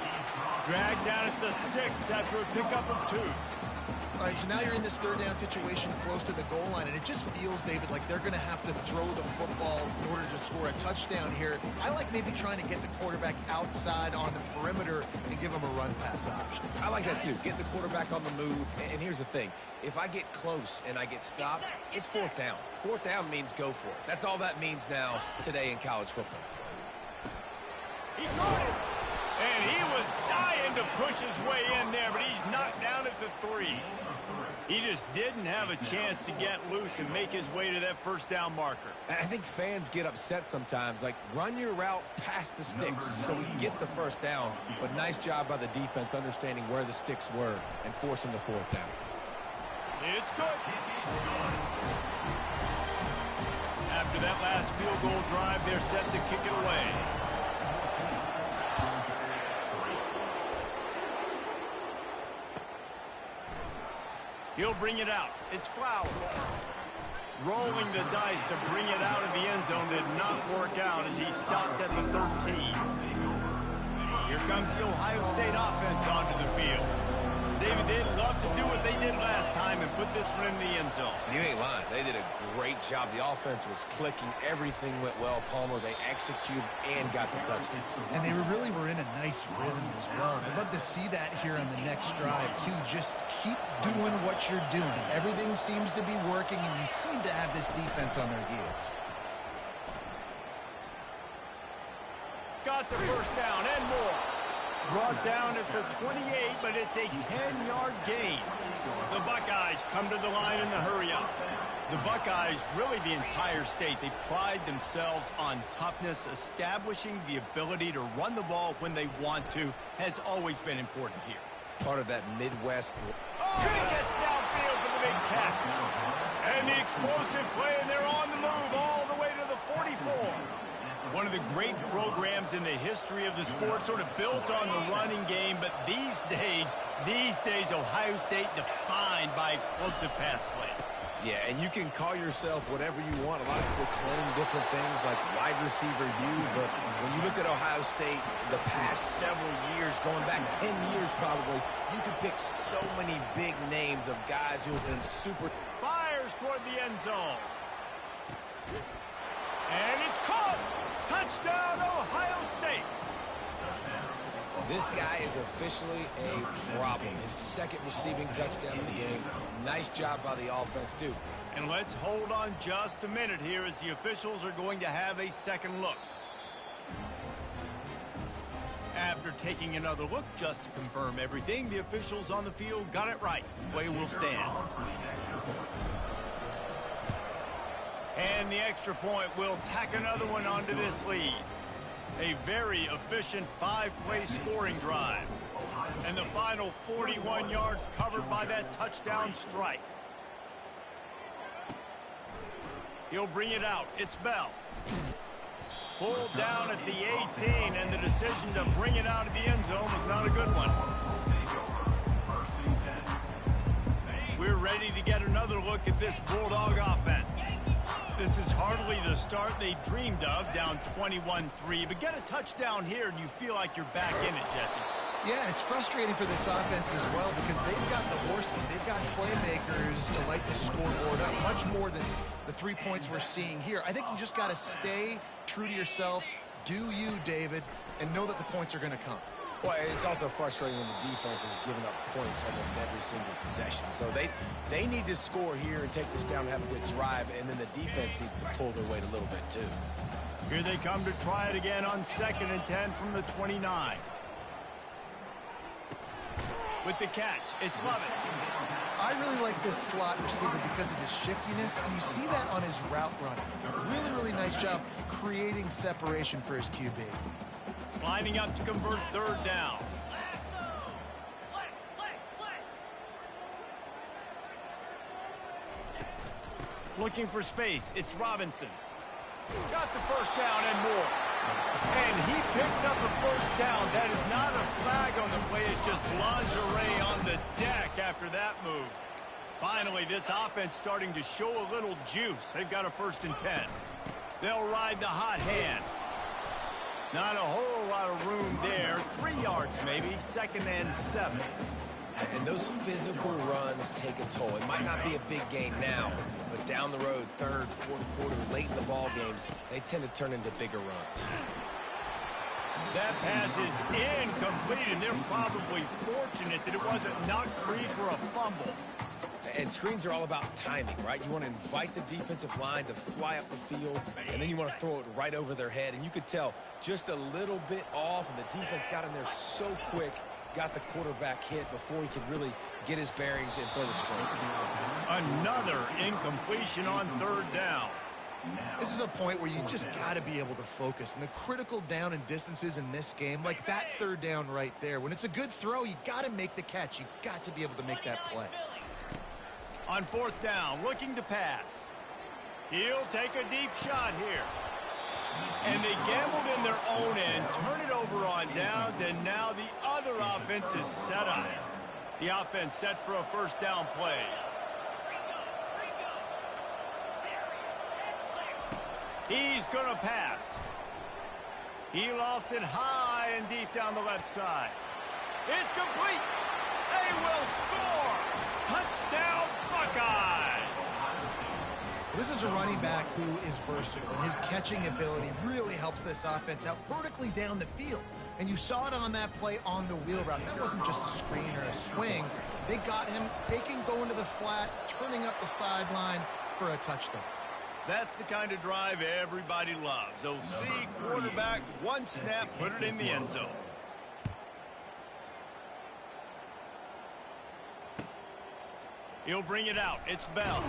Dragged down at the 6 after a pickup of 2. All right, so now you're in this 3rd down situation close to the goal line, and it just feels, David, like they're going to have to throw the football in order to score a touchdown here. I like maybe trying to get the quarterback outside on the perimeter and give him a run-pass option. I like that, too. Get the quarterback on the move. And here's the thing. If I get close and I get stopped, it's 4th down. 4th down means go for it. That's all that means now today in college football. He caught it. And he was dying to push his way in there, but he's knocked down at the 3. He just didn't have a chance to get loose and make his way to that first down marker. I think fans get upset sometimes. Like, run your route past the sticks so we get the first down. But nice job by the defense understanding where the sticks were and forcing the 4th down. It's good. After that last field goal drive, they're set to kick it away. He'll bring it out. It's Flowers. Rolling the dice to bring it out of the end zone did not work out as he stopped at the 13. Here comes the Ohio State offense onto the field. David, they'd love to do what they did last time and put this one in the end zone. You ain't lying. They did a great job. The offense was clicking. Everything went well. Palmer, they executed and got the touchdown. And they really were in a nice rhythm as well. I'd love to see that here on the next drive, too. Just keep doing what you're doing. Everything seems to be working, and you seem to have this defense on their heels. Got the first down and more. Brought down at the 28, but it's a 10-yard gain. The Buckeyes come to the line in the hurry-up. The Buckeyes, really the entire state, they pride themselves on toughness. Establishing the ability to run the ball when they want to has always been important here. Part of that Midwest. Oh, he gets downfield for the big catch. And the explosive play, and they're on the move all the way to the 44. One of the great programs in the history of the sport, sort of built on the running game, but these days, Ohio State defined by explosive pass play. Yeah, and you can call yourself whatever you want. A lot of people claim different things like wide receiver U, but when you look at Ohio State, the past several years, going back 10 years probably, you could pick so many big names of guys who have been super. Fires toward the end zone. And it's caught. Touchdown, Ohio State. This guy is officially a problem. His 2nd receiving touchdown of the game. Nice job by the offense, too. And let's hold on just a minute here as the officials are going to have a second look. After taking another look just to confirm everything, the officials on the field got it right. Play will stand. And the extra point will tack another one onto this lead. A very efficient 5-play scoring drive. And the final 41 yards covered by that touchdown strike. He'll bring it out. It's Bell. Pulled down at the 18, and the decision to bring it out of the end zone was not a good one. We're ready to get another look at this Bulldog offense. This is hardly the start they dreamed of, down 21-3. But get a touchdown here, and you feel like you're back in it, Jesse. Yeah, and it's frustrating for this offense as well because they've got the horses. They've got playmakers to light the scoreboard up, much more than the 3 points we're seeing here. I think you just got to stay true to yourself, do you, David, and know that the points are going to come. Well, it's also frustrating when the defense is giving up points almost every single possession. So they need to score here and take this down and have a good drive, and then the defense needs to pull their weight a little bit too. Here they come to try it again on 2nd and 10 from the 29. With the catch, it's Lovett. I really like this slot receiver because of his shiftiness, and you see that on his route running. Really, really nice job creating separation for his QB. Lining up to convert 3rd down. Looking for space. It's Robinson. Got the first down and more. And he picks up a first down. That is not a flag on the play. It's just lingerie on the deck after that move. Finally, this offense starting to show a little juice. They've got a 1st and 10. They'll ride the hot hand. Not a whole lot of room there. 3 yards maybe. 2nd and 7. And those physical runs take a toll. It might not be a big gain now, but down the road, 3rd, 4th quarter, late in the ball games, they tend to turn into bigger runs. That pass is incomplete, and they're probably fortunate that it wasn't knocked free for a fumble. And screens are all about timing, right? You want to invite the defensive line to fly up the field, and then you want to throw it right over their head. And you could tell just a little bit off, and the defense got in there so quick, got the quarterback hit before he could really get his bearings and throw the screen. Another incompletion on third down. This is a point where you just got to be able to focus. And the critical down and distances in this game, like that third down right there, when it's a good throw, you got to make the catch. You got to be able to make that play. On fourth down, looking to pass. He'll take a deep shot here. And they gambled in their own end, turn it over on downs, and now the other offense is set up. The offense set for a first down play. He's going to pass. He lofts it high and deep down the left side. It's complete. They will score. Touchdown, Buckeyes. This is a running back who is versatile, and his catching ability really helps this offense out vertically down the field. And you saw it on that play on the wheel route. That wasn't just a screen or a swing. They got him faking, going to the flat, turning up the sideline for a touchdown. That's the kind of drive everybody loves. OC quarterback, one snap, put it in the end zone. He'll bring it out. It's Bell.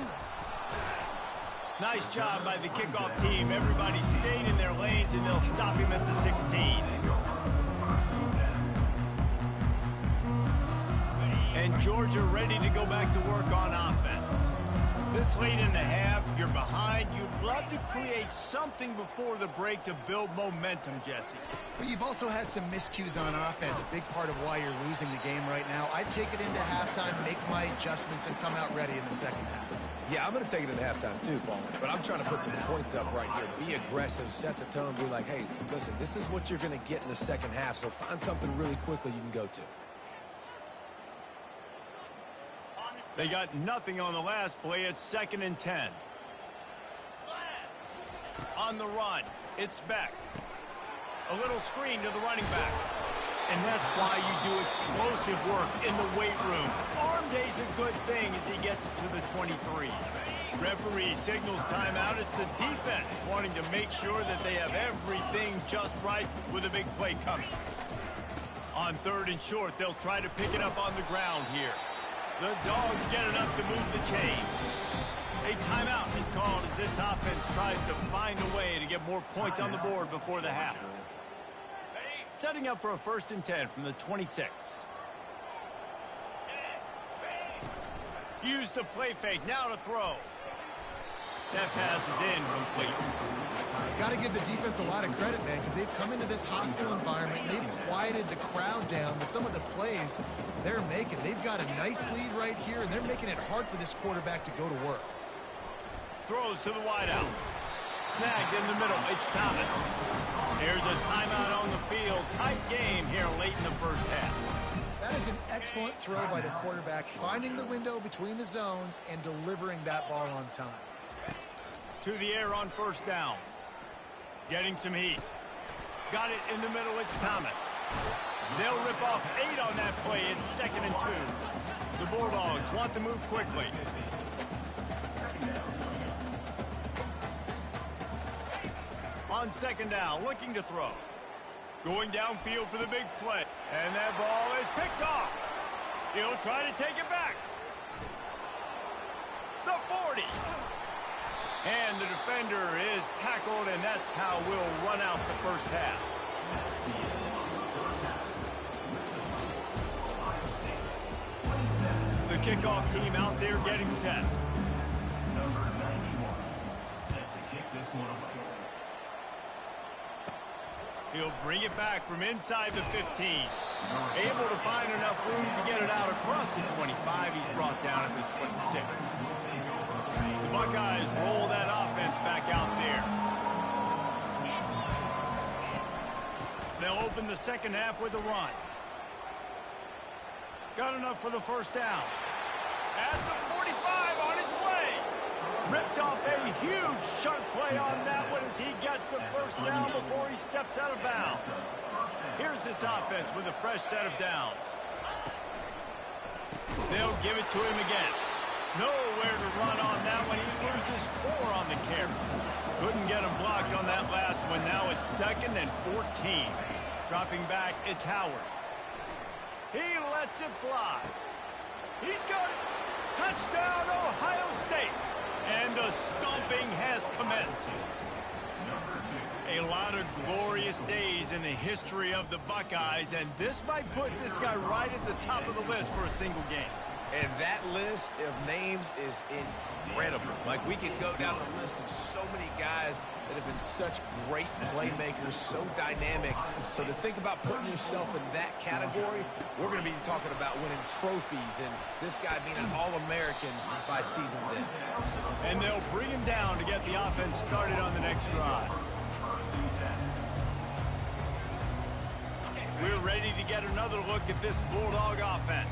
Nice job by the kickoff team. Everybody stayed in their lanes, and they'll stop him at the 16. And Georgia ready to go back to work on offense. This late in the half, you're behind. You'd love to create something before the break to build momentum, Jesse. But you've also had some miscues on offense, a big part of why you're losing the game right now. I'd take it into halftime, make my adjustments, and come out ready in the second half. Yeah, I'm going to take it into halftime too, Paul. But I'm trying to put some points up right here. Be aggressive, set the tone, be like, hey, listen, this is what you're going to get in the second half, so find something really quickly you can go to. They got nothing on the last play. It's 2nd and 10. On the run, it's Beck. A little screen to the running back. And that's why you do explosive work in the weight room. Arm day's a good thing as he gets to the 23. Referee signals timeout. It's the defense wanting to make sure that they have everything just right with a big play coming. On 3rd and short, they'll try to pick it up on the ground here. The Dogs get enough to move the chains. A timeout is called as this offense tries to find a way to get more points on the board before the half. Setting up for a 1st and 10 from the 26. Use the play fake, now to throw. That pass is incomplete. Got to give the defense a lot of credit, man, because they've come into this hostile environment. They've quieted the crowd down with some of the plays they're making. They've got a nice lead right here, and they're making it hard for this quarterback to go to work. Throws to the wideout. Snagged in the middle. It's Thomas. There's a timeout on the field. Tight game here late in the first half. That is an excellent throw by the quarterback, finding the window between the zones and delivering that ball on time. To the air on 1st down. Getting some heat. Got it in the middle. It's Thomas. They'll rip off 8 on that play. It's 2nd and 2. The Bulldogs want to move quickly. On 2nd down, looking to throw. Going downfield for the big play. And that ball is picked off. He'll try to take it back. The 40. And the defender is tackled, and that's how we'll run out the first half. The kickoff team out there getting set. Number 91, set to kick this one away. He'll bring it back from inside the 15. Able to find enough room to get it out across the 25. He's brought down at the 26. The Buckeyes roll that offense back out there. They'll open the second half with a run. Got enough for the 1st down. At the 45 on his way. Ripped off a huge sharp play on that one as he gets the 1st down before he steps out of bounds. Here's this offense with a fresh set of downs. They'll give it to him again. Nowhere to run on that one. He loses 4 on the carry. Couldn't get him blocked on that last one. Now it's 2nd and 14. Dropping back, it's Howard. He lets it fly. He's got it. Touchdown, Ohio State. And the stomping has commenced. A lot of glorious days in the history of the Buckeyes, and this might put this guy right at the top of the list for a single game. And that list of names is incredible. Like, we could go down the list of so many guys that have been such great playmakers, so dynamic. So to think about putting yourself in that category, we're going to be talking about winning trophies and this guy being an All-American by season's end. And they'll bring him down to get the offense started on the next drive. We're ready to get another look at this Bulldog offense.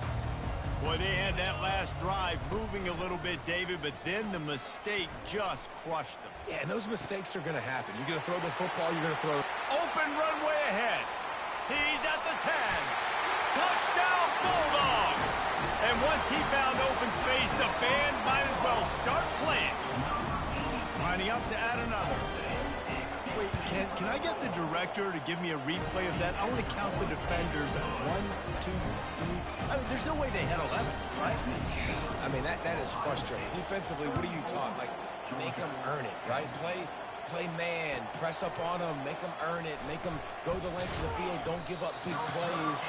Boy, they had that last drive moving a little bit, David, but then the mistake just crushed them. Yeah, and those mistakes are going to happen. You're going to throw the football, you're going to throw... Open runway ahead. He's at the 10. Touchdown, Bulldogs! And once he found open space, the band might as well start playing. Lining up to add another. Wait, can I get the director to give me a replay of that? I want to count the defenders. 1, 2, 3. I mean, there's no way they had 11, right? I mean, that is frustrating. Defensively, what are you taught? Like, make them earn it, right? Play man, press up on them, make them earn it, make them go the length of the field, don't give up big plays,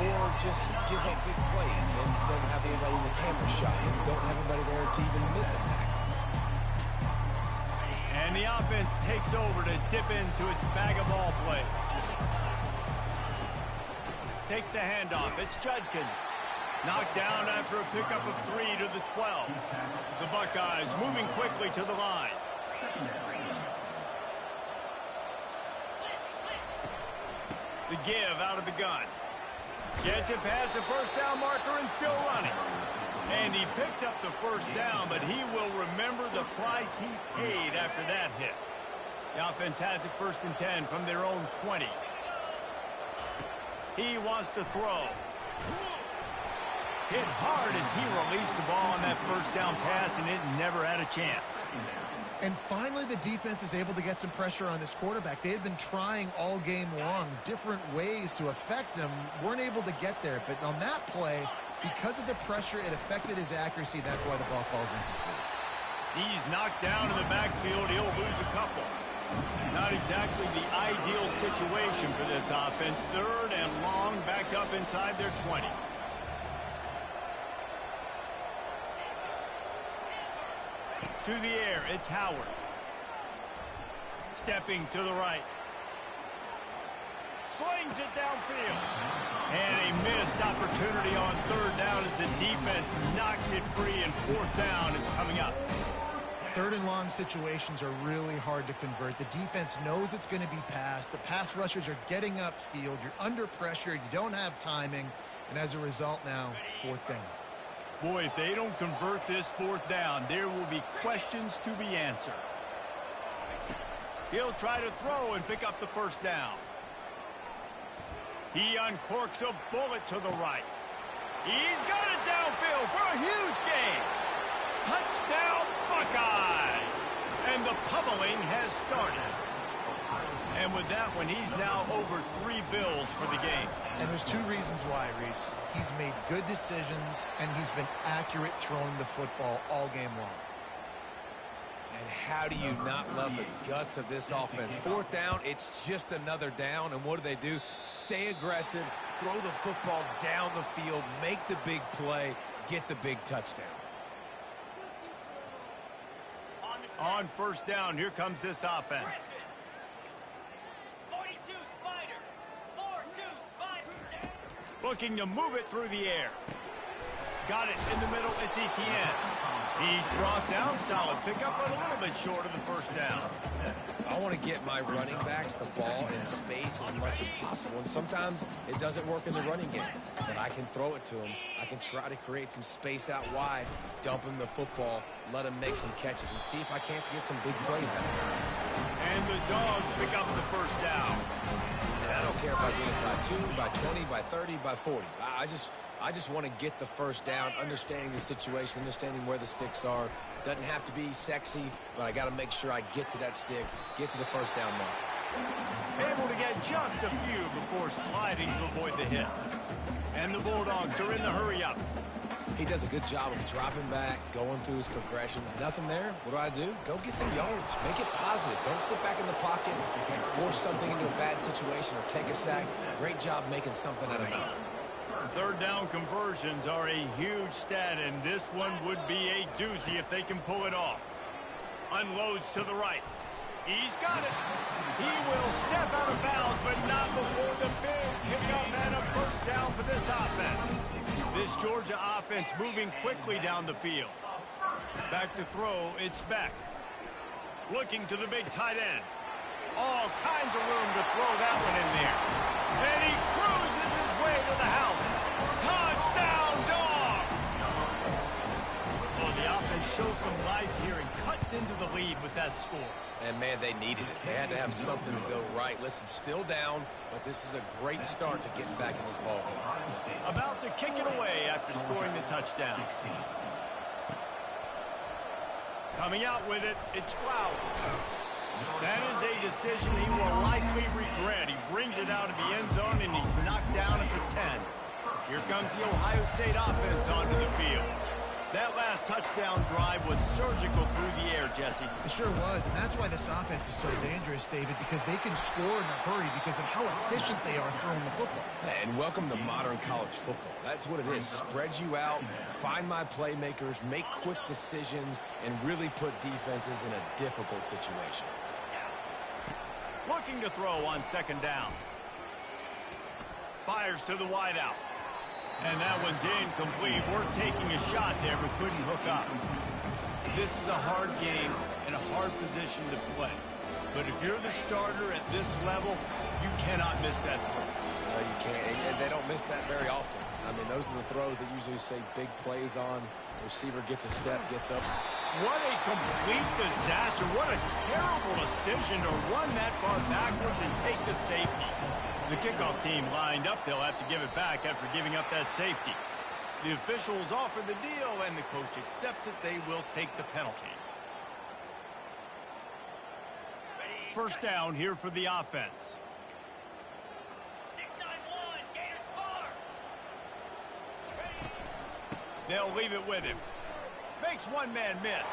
or just give up big plays and don't have anybody in the camera shot and don't have anybody there to even miss a tackle. And the offense takes over to dip into its bag of ball plays. Takes the handoff. It's Judkins. Knocked down after a pickup of 3 to the 12. The Buckeyes moving quickly to the line. The give out of the gun. Gets it past the first down marker and still running. And he picks up the first down, but he will remember the price he paid after that hit. The offense has it 1st and 10 from their own 20. He wants to throw. Hit hard as he released the ball on that first down pass, and it never had a chance. And finally, the defense is able to get some pressure on this quarterback. They had been trying all game long different ways to affect him, weren't able to get there. But on that play, because of the pressure, it affected his accuracy. That's why the ball falls incomplete. He's knocked down in the backfield. He'll lose a couple. Not exactly the ideal situation for this offense. 3rd and long, backed up inside their 20. To the air, it's Howard. Stepping to the right. Slings it downfield. And a missed opportunity on 3rd down as the defense knocks it free, and 4th down is coming up. 3rd and long situations are really hard to convert. The defense knows it's going to be passed. The pass rushers are getting upfield. You're under pressure. You don't have timing. And as a result now, 4th down. Boy, if they don't convert this 4th down, there will be questions to be answered. He'll try to throw and pick up the 1st down. He uncorks a bullet to the right. He's got it downfield for a huge gain. Touchdown, Buckeyes! And the pummeling has started. And with that one, he's now over 3 bills for the game. And there's 2 reasons why, Reese. He's made good decisions, and he's been accurate throwing the football all game long. And how do you not love the guts of this offense? 4th down, it's just another down. And what do? Stay aggressive, throw the football down the field, make the big play, get the big touchdown. On 1st down, here comes this offense. 42 Spider. 4-2 Spider. Looking to move it through the air. Got it in the middle. It's Etienne. He's brought down solid. Pick up a little bit short of the 1st down. I want to get my running backs the ball in space as much as possible. And sometimes it doesn't work in the running game. But I can throw it to him. I can try to create some space out wide, dump him the football, let him make some catches, and see if I can't get some big plays out of him. And the Dogs pick up the 1st down. And I don't care if I get it by 2, by 20, by 30, by 40. I just want to get the 1st down, understanding the situation, understanding where the sticks are. Doesn't have to be sexy, but I got to make sure I get to that stick, get to the 1st down mark. Able to get just a few before sliding to avoid the hits. And the Bulldogs are in the hurry-up. He does a good job of dropping back, going through his progressions. Nothing there. What do? Go get some yards. Make it positive. Don't sit back in the pocket and force something into a bad situation or take a sack. Great job making something out of nothing. Third down conversions are a huge stat, and this one would be a doozy if they can pull it off. Unloads to the right. He's got it. He will step out of bounds, but not before the big pickup and a first down for this offense. This Georgia offense moving quickly down the field. Back to throw, it's Beck. Looking to the big tight end. All kinds of room to throw that one in there. And he cruises his way to the house. Touchdown, Dogs! Well, the offense shows some life here and cuts into the lead with that score. And, man, they needed it. They had to have something to go right. Listen, still down, but this is a great start to getting back in this ballgame. About to kick it away after scoring the touchdown. Coming out with it, it's Flowers. That is a decision he will likely regret. He brings it out of the end zone, and he's knocked down at the 10. Here comes the Ohio State offense onto the field. That last touchdown drive was surgical through the air, Jesse. It sure was, and that's why this offense is so dangerous, David, because they can score in a hurry because of how efficient they are throwing the football. And welcome to modern college football. That's what it is. Spread you out, find my playmakers, make quick decisions, and really put defenses in a difficult situation. Looking to throw on second down. Fires to the wideout. And that one's incomplete. Worth taking a shot there, but couldn't hook up. This is a hard game and a hard position to play. But if you're the starter at this level, you cannot miss that throw. No, you can't. And they don't miss that very often. I mean, those are the throws that usually say big plays on. The receiver gets a step, gets up. What a complete disaster. What a terrible decision to run that far backwards and take the safety. The kickoff team lined up. They'll have to give it back after giving up that safety. The officials offer the deal, and the coach accepts it. They will take the penalty. First down here for the offense. 691, Gators far. They'll leave it with him. Makes one man miss.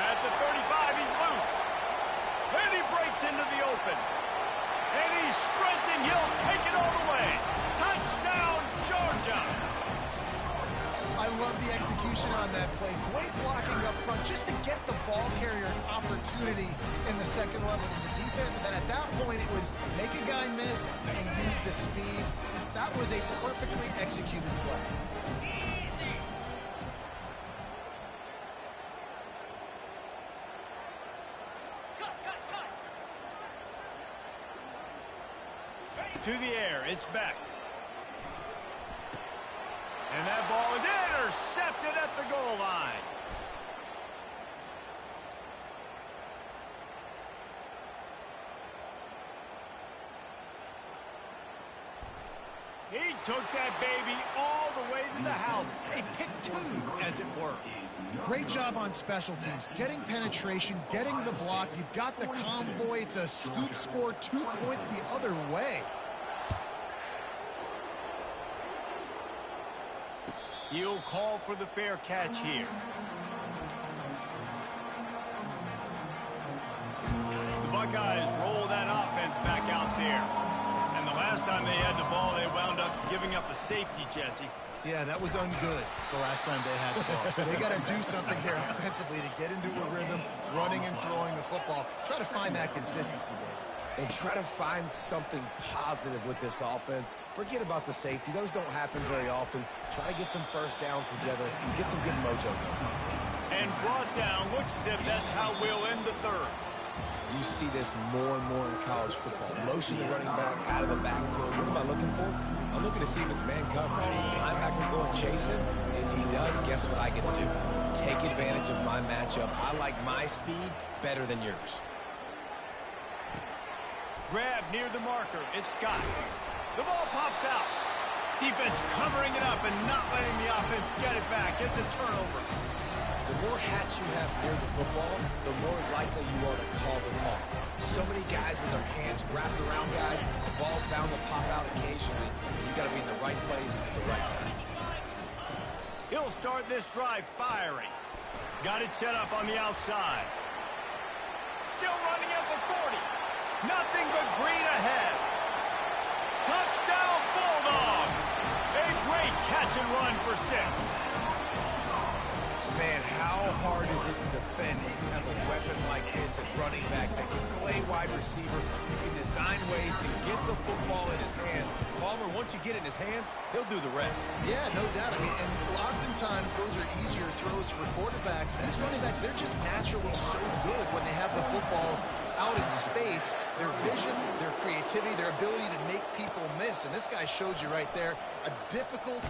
At the 35, he's loose. And he breaks into the open. And he's sprinting. He'll take it all the way. Touchdown, Georgia. I love the execution on that play. Great blocking up front just to get the ball carrier an opportunity in the second level of the defense. And then at that point, it was make a guy miss and use the speed. That was a perfectly executed play. Easy. Cut. To the air, it's back. And that ball is intercepted at the goal line. He took that baby all the way to the house. A pick two, as it were. Great job on special teams. Getting penetration, getting the block. You've got the convoy. It's a scoop score, 2 points the other way. He'll call for the fair catch here. The Buckeyes roll that offense back out there. And the last time they had the ball, they wound up giving up a safety, Jesse. Yeah, that was ungood the last time they had the ball. So they got to do something here offensively to get into a rhythm, running and throwing the football. Try to find that consistency, Dave. And try to find something positive with this offense. Forget about the safety. Those don't happen very often. Try to get some first downs together. Get some good mojo going. And brought down. Looks as if that's how we'll end the third. You see this more and more in college football. Motion the running back out of the backfield. What am I looking for? I'm looking to see if it's man coverage. Does the linebacker go and chase him? If he does, guess what I get to do? Take advantage of my matchup. I like my speed better than yours. Grab near the marker. It's Scott. The ball pops out. Defense covering it up and not letting the offense get it back. It's a turnover. The more hats you have near the football, the more likely you are to cause a fumble. So many guys with their hands wrapped around guys, the ball's bound to pop out occasionally. You got to be in the right place at the right time. He'll start this drive firing. Got it set up on the outside. Still running at the 40. Nothing but green ahead. Touchdown Bulldogs! A great catch and run for 6. Man, how hard is it to defend when you have a weapon like this at running back that can play wide receiver, you can design ways to get the football in his hand. Palmer, once you get it in his hands, he'll do the rest. Yeah, no doubt. I mean, and oftentimes those are easier throws for quarterbacks. These running backs, they're just naturally so good when they have the football out in space. Their vision, their creativity, their ability to make people miss. And this guy showed you right there, a difficult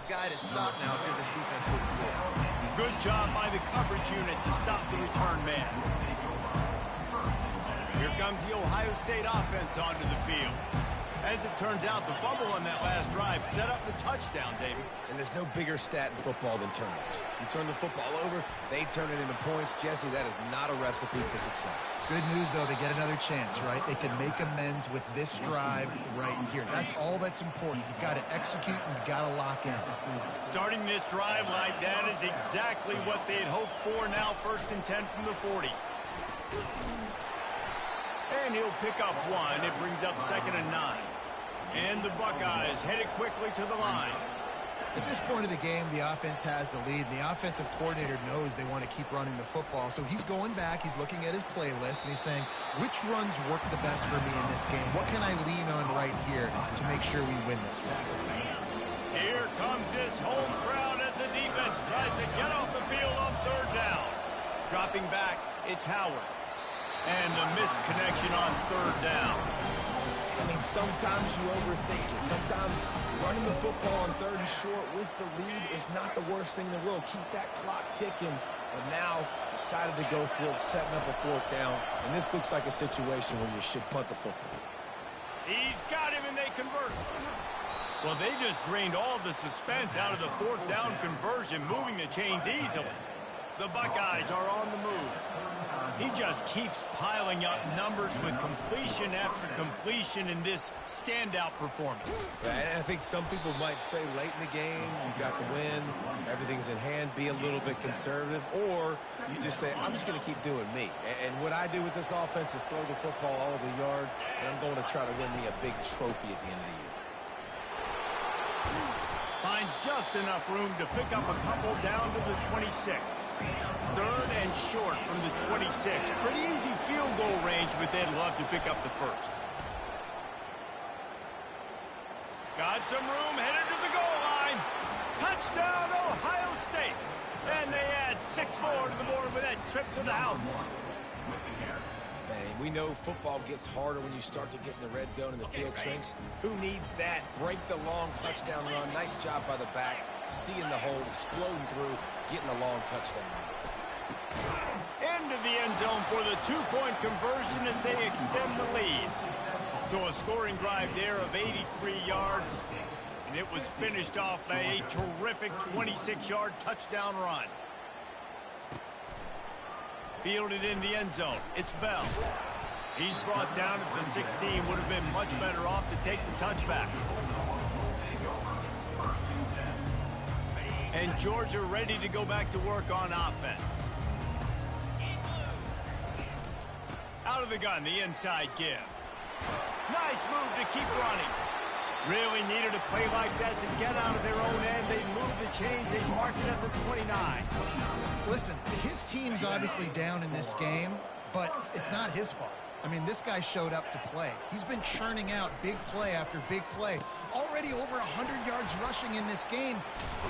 guy to stop now if you're this defense moving forward. Good job by the coverage unit to stop the return man. Here comes the Ohio State offense onto the field. As it turns out, the fumble on that last drive set up the touchdown, David. And there's no bigger stat in football than turnovers. You turn the football over, they turn it into points. Jesse, that is not a recipe for success. Good news, though, they get another chance, right? They can make amends with this drive right here. That's all that's important. You've got to execute and you've got to lock in. Starting this drive like that is exactly what they had hoped for. Now 1st and 10 from the 40. And he'll pick up 1. It brings up 2nd and 9. And the Buckeyes headed quickly to the line. At this point of the game, the offense has the lead. The offensive coordinator knows they want to keep running the football. So he's going back, he's looking at his playlist, and he's saying, which runs work the best for me in this game? What can I lean on right here to make sure we win this one? Here comes this home crowd as the defense tries to get off the field on 3rd down. Dropping back, it's Howard. And the misconnection on 3rd down. I mean, sometimes you overthink it. Sometimes running the football on 3rd and short with the lead is not the worst thing in the world. Keep that clock ticking. But now decided to go for it, setting up a 4th down. And this looks like a situation where you should punt the football. He's got him, and they convert. Well, they just drained all of the suspense out of the 4th down conversion, moving the chains easily. The Buckeyes are on the move. He just keeps piling up numbers with completion after completion in this standout performance. And I think some people might say late in the game, you got the win, everything's in hand, be a little bit conservative, or you just say, I'm just going to keep doing me. And what I do with this offense is throw the football all over the yard, and I'm going to try to win me a big trophy at the end of the year. Finds just enough room to pick up a couple down to the 26. 3rd and short from the 26. Pretty easy field goal range, but they'd love to pick up the 1st. Got some room, headed to the goal line. Touchdown, Ohio State. And they add 6 more to the board with that trip to the house. Man, we know football gets harder when you start to get in the red zone and the field shrinks. Who needs that? Break the long touchdown run. Nice job by the back. Seeing the hole, exploding through, getting a long touchdown run. Into the end zone for the 2-point conversion as they extend the lead. So a scoring drive there of 83 yards. And it was finished off by a terrific 26-yard touchdown run. Fielded in the end zone. It's Bell. He's brought down at the 16. Would have been much better off to take the touchback. And Georgia ready to go back to work on offense. Out of the gun, the inside give. Nice move to keep running. Really needed a play like that to get out of their own end. They moved the chains. They marked it at the 29. Listen, his team's obviously down in this game, but it's not his fault. I mean, this guy showed up to play. He's been churning out big play after big play. Already over 100 yards rushing in this game.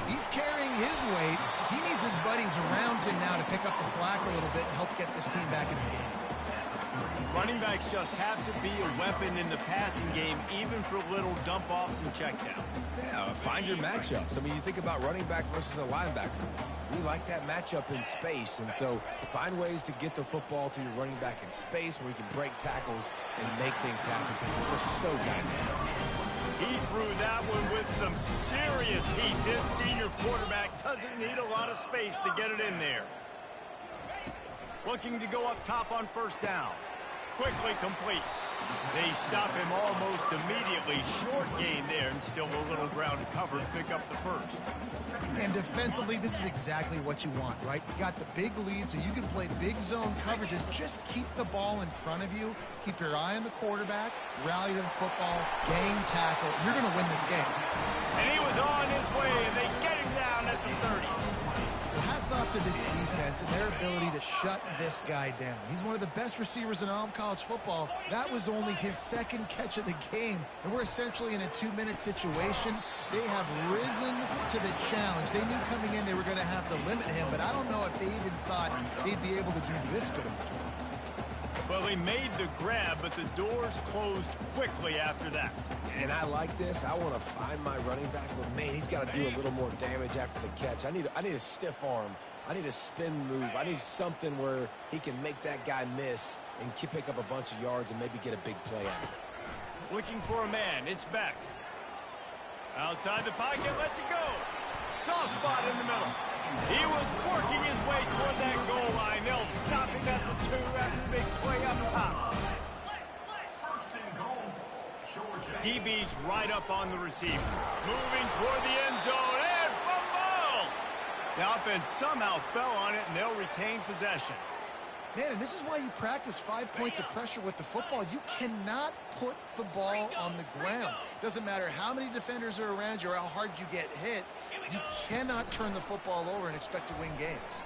He's carrying his weight. He needs his buddies around him now to pick up the slack a little bit and help get this team back in the game. Running backs just have to be a weapon in the passing game, even for little dump-offs and checkdowns. Yeah, find your matchups. I mean, you think about running back versus a linebacker. We like that matchup in space, and so find ways to get the football to your running back in space where you can break tackles and make things happen because we're so dynamic. He threw that one with some serious heat. This senior quarterback doesn't need a lot of space to get it in there. Looking to go up top on first down. Quickly complete. They stop him almost immediately. Short gain there, and still a little ground to cover to pick up the first. And defensively, this is exactly what you want, right? You got the big lead, so you can play big zone coverages. Just keep the ball in front of you. Keep your eye on the quarterback. Rally to the football. Gang tackle. You're going to win this game. And he was on his way, and they get him down at the 30. Well, hats off to this defense and their ability to shut this guy down. He's one of the best receivers in all of college football. That was only his second catch of the game, and we're essentially in a 2-minute situation. They have risen to the challenge. They knew coming in they were going to have to limit him, but I don't know if they even thought they'd be able to do this good of a job. Well, he made the grab, but the doors closed quickly after that. And I like this. I want to find my running back, but man, he's got to do a little more damage after the catch. I need a stiff arm. I need a spin move. I need something where he can make that guy miss and pick up a bunch of yards and maybe get a big play out of it. Looking for a man. It's Beck. Outside the pocket, lets it go. Soft spot in the middle. He was working his way toward that goal line. They'll stop him at the 2 after the big play up top. DB's right up on the receiver. Moving toward the end zone and fumble! The offense somehow fell on it, and they'll retain possession. Man, and this is why you practice 5 points of pressure with the football. You cannot put the ball on the ground. Doesn't matter how many defenders are around you or how hard you get hit. You cannot turn the football over and expect to win games.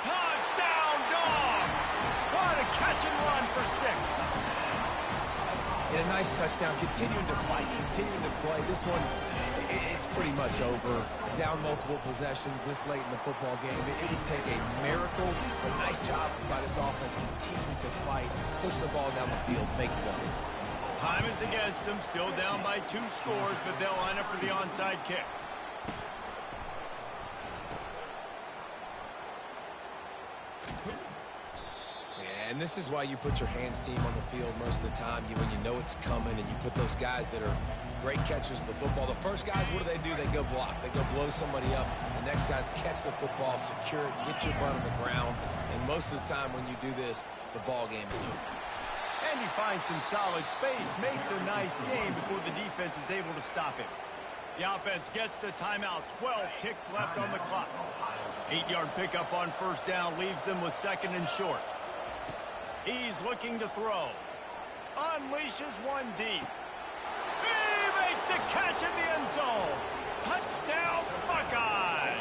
Touchdown, Dogs! What a catch and run for 6. And a nice touchdown. Continuing to fight, continuing to play. This one, it's pretty much over. Down multiple possessions this late in the football game. It would take a miracle. A nice job by this offense continuing to fight, push the ball down the field, make plays. Time is against them. Still down by 2 scores, but they'll line up for the onside kick. And this is why you put your hands team on the field most of the time. When you know it's coming, and you put those guys that are great catchers of the football. The first guys, what do? They go block. They go blow somebody up. The next guys catch the football, secure it, get your butt on the ground. And most of the time when you do this, the ball game is over. And he finds some solid space, makes a nice game before the defense is able to stop him. The offense gets the timeout. 12 ticks left on the clock. 8-yard pickup on first down leaves them with 2nd and short. He's looking to throw. Unleashes one deep. He makes the catch in the end zone. Touchdown, Buckeyes!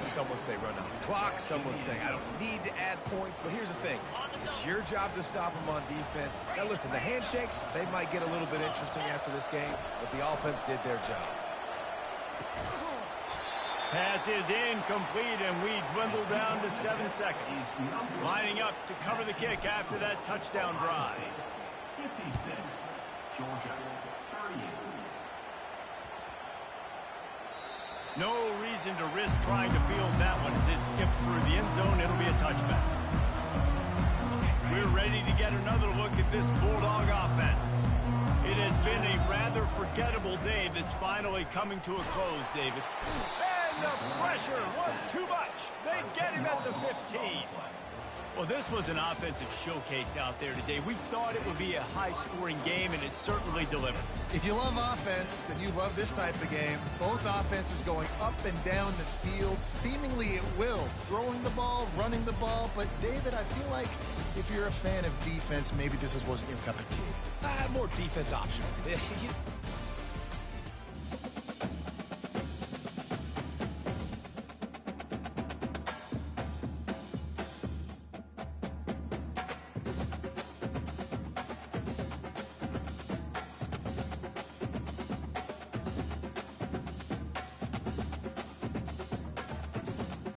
Some would say run out the clock. Some would say I don't need to add points. But here's the thing. It's your job to stop them on defense. Now, listen, the handshakes, they might get a little bit interesting after this game, but the offense did their job. Pass is incomplete, and we dwindle down to 7 seconds. Lining up to cover the kick after that touchdown drive. 56, Georgia, 38. No reason to risk trying to field that one as it skips through the end zone. It'll be a touchback. We're ready to get another look at this Bulldog offense. It has been a rather forgettable day that's finally coming to a close, David. And the pressure was too much. They get him at the 15. Well, this was an offensive showcase out there today. We thought it would be a high-scoring game, and it certainly delivered. If you love offense, then you love this type of game. Both offenses going up and down the field, seemingly at will. Throwing the ball, running the ball. But, David, I feel like if you're a fan of defense, maybe this wasn't your cup of tea. More defense option.